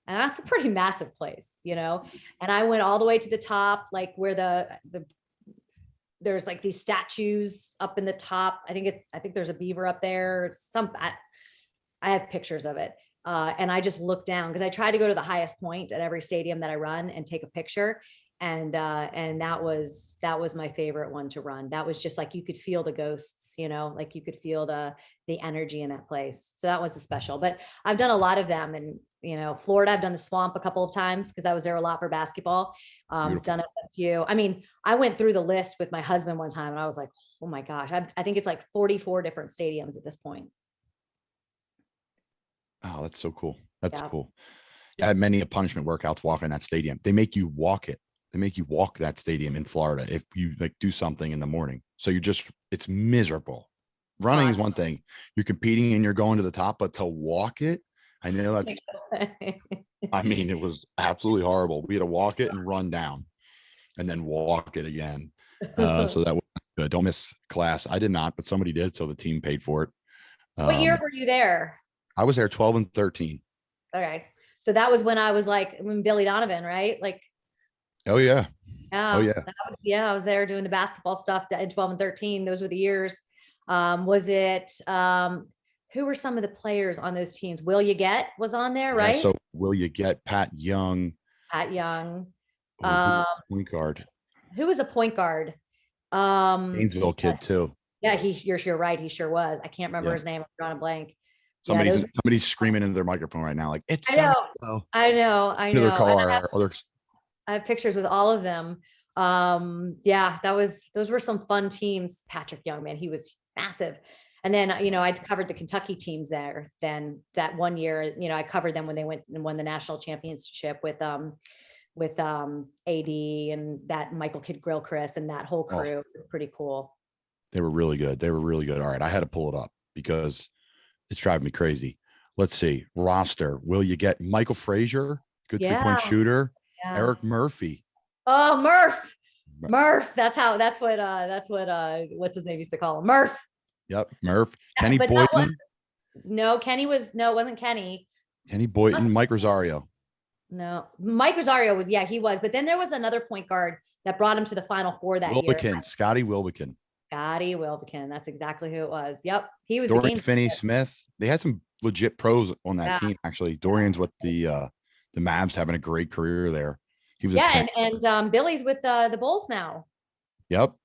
And that's a pretty massive place, And I went all the way to the top, like where there's like these statues up in the top. I think there's a beaver up there. I have pictures of it. And I just looked down, because I try to go to the highest point at every stadium that I run and take a picture. And that was my favorite one to run. That was just like, you could feel the ghosts, like you could feel the energy in that place. So that was special. But I've done a lot of them, and Florida, I've done the Swamp a couple of times because I was there a lot for basketball. Done a few. I mean, I went through the list with my husband one time, and I was like, oh my gosh, I think it's like 44 different stadiums at this point. Oh, that's so cool. That's cool. I had many punishment workouts walking that stadium. They make you walk it. They make you walk that stadium in Florida if you do something in the morning. So it's miserable. Running is one thing. You're competing and you're going to the top, but to walk it, I know that's, I mean, it was absolutely horrible. We had to walk it and run down and then walk it again. So that was good. Don't miss class. I did not, but somebody did. So the team paid for it. What year were you there? I was there 12 and 13. Okay. So that was when I was Billy Donovan, right? Oh yeah. Oh yeah. I was there doing the basketball stuff at 12 and 13. Those were the years. Was it, who were some of the players on those teams? Will You Get was on there, right? Yeah, so Will You Get, Pat Young. Point guard. Who was the point guard? Gainesville kid too. Yeah, you're right. He sure was. I can't remember his name. I'm drawing a blank. Somebody's screaming into their microphone right now, like it's I know. so. I know. Into their car. I have pictures with all of them. Yeah, those were some fun teams. Patrick Young, man, he was massive. And then, I'd covered the Kentucky teams there. Then that one year, I covered them when they went and won the national championship with AD and that Michael Kidd Gilchrist and that whole crew. It was pretty cool. They were really good. All right, I had to pull it up because it's driving me crazy. Let's see. Roster. Will you get Michael Frazier, good 3-point shooter? Yeah. Eric Murphy. Oh, Murph. That's what what's his name used to call him. Murph. Yep. Murph. Kenny Boynton. It wasn't Kenny. Kenny Boynton, Mike Rosario. No, Mike Rosario was, he was. But then there was another point guard that brought him to the Final Four that year. Scotty Wilbekin. That's exactly who it was. Yep. He was Dorian Finney-Smith. They had some legit pros on that team, actually. Dorian's with the Mavs, having a great career there. He was and Billy's with the Bulls now. Yep.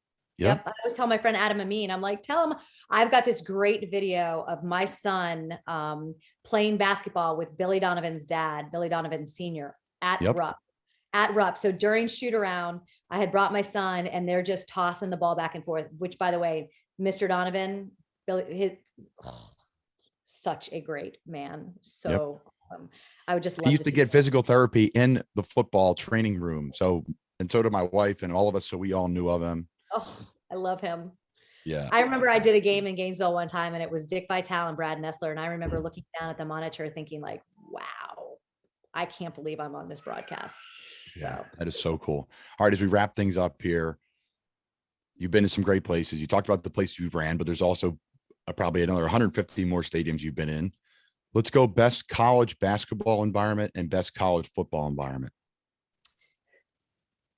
I always tell my friend Adam Amin, I'm like, tell him I've got this great video of my son playing basketball with Billy Donovan's dad, Billy Donovan Sr. at Rupp. So during shoot around, I had brought my son and they're just tossing the ball back and forth, which, by the way, Mr. Donovan, Billy, such a great man. So awesome. I would just love he used to get physical therapy in the football training room. So did my wife and all of us. So we all knew of him. Oh, I love him. Yeah. I remember I did a game in Gainesville one time and it was Dick Vitale and Brad Nessler. And I remember looking down at the monitor thinking like, wow, I can't believe I'm on this broadcast. Yeah, that is so cool. All right, as we wrap things up here, you've been to some great places. You talked about the places you've ran, but there's also probably another 150 more stadiums you've been in. Let's go best college basketball environment and best college football environment.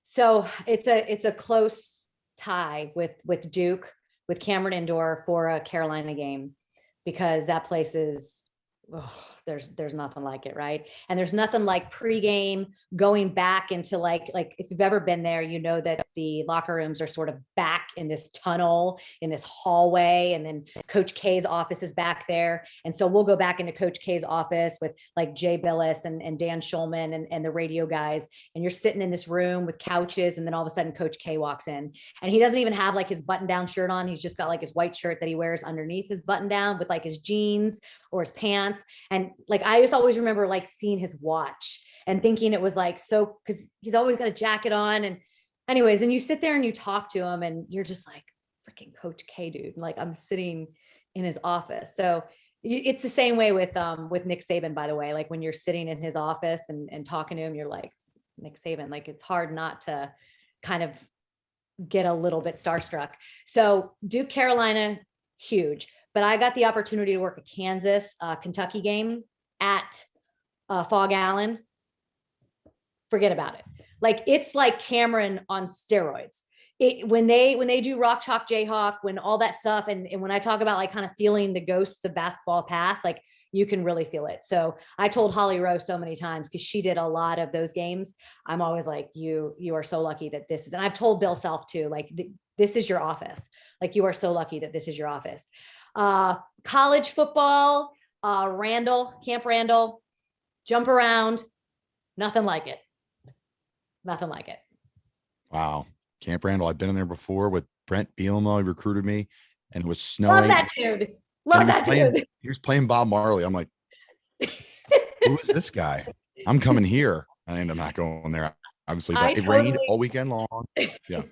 So it's a close tie with Duke, with Cameron Indoor for a Carolina game, because that place is, there's nothing like it, right? And there's nothing like pregame going back into like if you've ever been there, you know that the locker rooms are sort of back in this tunnel, in this hallway, and then Coach K's office is back there. And so we'll go back into Coach K's office with like Jay Billis and Dan Schulman and the radio guys, and you're sitting in this room with couches, and then all of a sudden Coach K walks in, and he doesn't even have like his button-down shirt on. He's just got like his white shirt that he wears underneath his button-down with like his jeans or his pants. And like, I just always remember like seeing his watch and thinking it was like, so, cause he's always got a jacket on. And anyways, and you sit there and you talk to him and you're just like, freaking Coach K, dude. Like, I'm sitting in his office. So it's the same way with Nick Saban, by the way. Like when you're sitting in his office and talking to him, you're like, Nick Saban, like it's hard not to kind of get a little bit starstruck. So Duke, Carolina, huge. But I got the opportunity to work a Kansas, Kentucky game at Fog Allen. Forget about it. Like it's like Cameron on steroids. When they do Rock Chalk Jayhawk, when all that stuff, and when I talk about like kind of feeling the ghosts of basketball past, like you can really feel it. So I told Holly Rowe so many times, because she did a lot of those games. I'm always like, you are so lucky that this is, and I've told Bill Self too, like this is your office. Like you are so lucky that this is your office. College football, Camp Randall, jump around, nothing like it. Nothing like it. Wow. Camp Randall. I've been in there before with Brent Bielema. He recruited me and it was snowing. Love that dude. Love that dude. He was playing Bob Marley. I'm like, who is this guy? I'm coming here. I ended up not going there. Obviously, but it rained all weekend long. Yeah.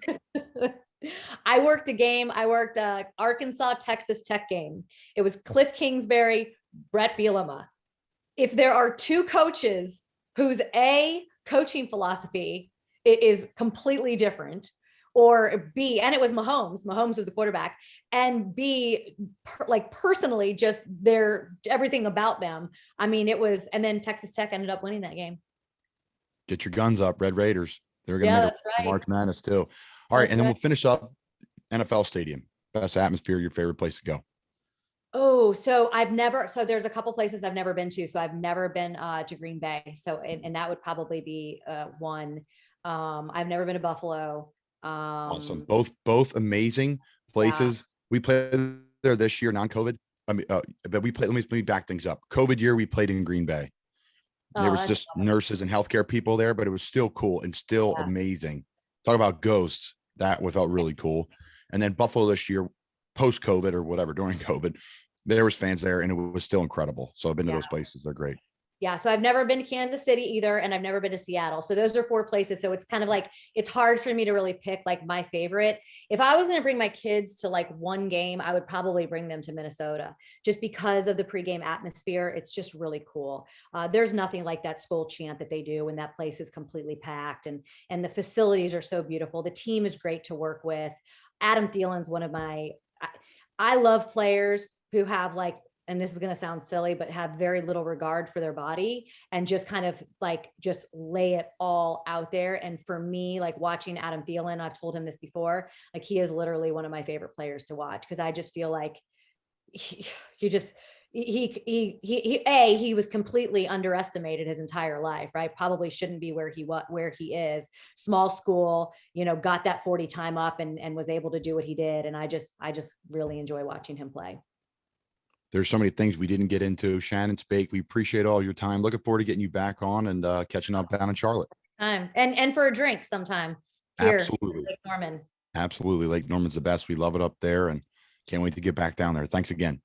I worked a game. I worked Arkansas, Texas Tech game. It was Cliff Kingsbury, Brett Bielema. If there are two coaches whose coaching philosophy is completely different, or B, and it was Mahomes. Mahomes was the quarterback, and B, personally, just everything about them. I mean, it was, and then Texas Tech ended up winning that game. Get your guns up, Red Raiders. They're going to make a March Madness too. All right, and then we'll finish up NFL Stadium. Best atmosphere, your favorite place to go. Oh, so there's a couple places I've never been to. So I've never been to Green Bay. So, and that would probably be one. I've never been to Buffalo. Awesome. Both amazing places. Yeah. We played there this year, non-COVID. but we played. Let me back things up. COVID year, we played in Green Bay. There was that's just nurses and healthcare people there, but it was still cool and still amazing. Talk about ghosts. That felt really cool. And then Buffalo this year, post COVID or whatever, during COVID, there was fans there and it was still incredible. So I've been to those places. They're great. Yeah. So I've never been to Kansas City either. And I've never been to Seattle. So those are 4 places. So it's kind of like, it's hard for me to really pick like my favorite. If I was going to bring my kids to like one game, I would probably bring them to Minnesota just because of the pregame atmosphere. It's just really cool. There's nothing like that Skull chant that they do when that place is completely packed, and the facilities are so beautiful. The team is great to work with. Adam Thielen's one of my, I love players who have like, and this is going to sound silly, but have very little regard for their body and just kind of like, just lay it all out there. And for me, like watching Adam Thielen, I've told him this before, like he is literally one of my favorite players to watch. Cause I just feel like he was completely underestimated his entire life, right? Probably shouldn't be where he is. Small school, got that 40 time up and was able to do what he did. And I just really enjoy watching him play. There's so many things we didn't get into. Shannon Spake, we appreciate all your time. Looking forward to getting you back on and catching up down in Charlotte. And for a drink sometime here. Absolutely. Lake Norman. Absolutely. Lake Norman's the best. We love it up there and can't wait to get back down there. Thanks again.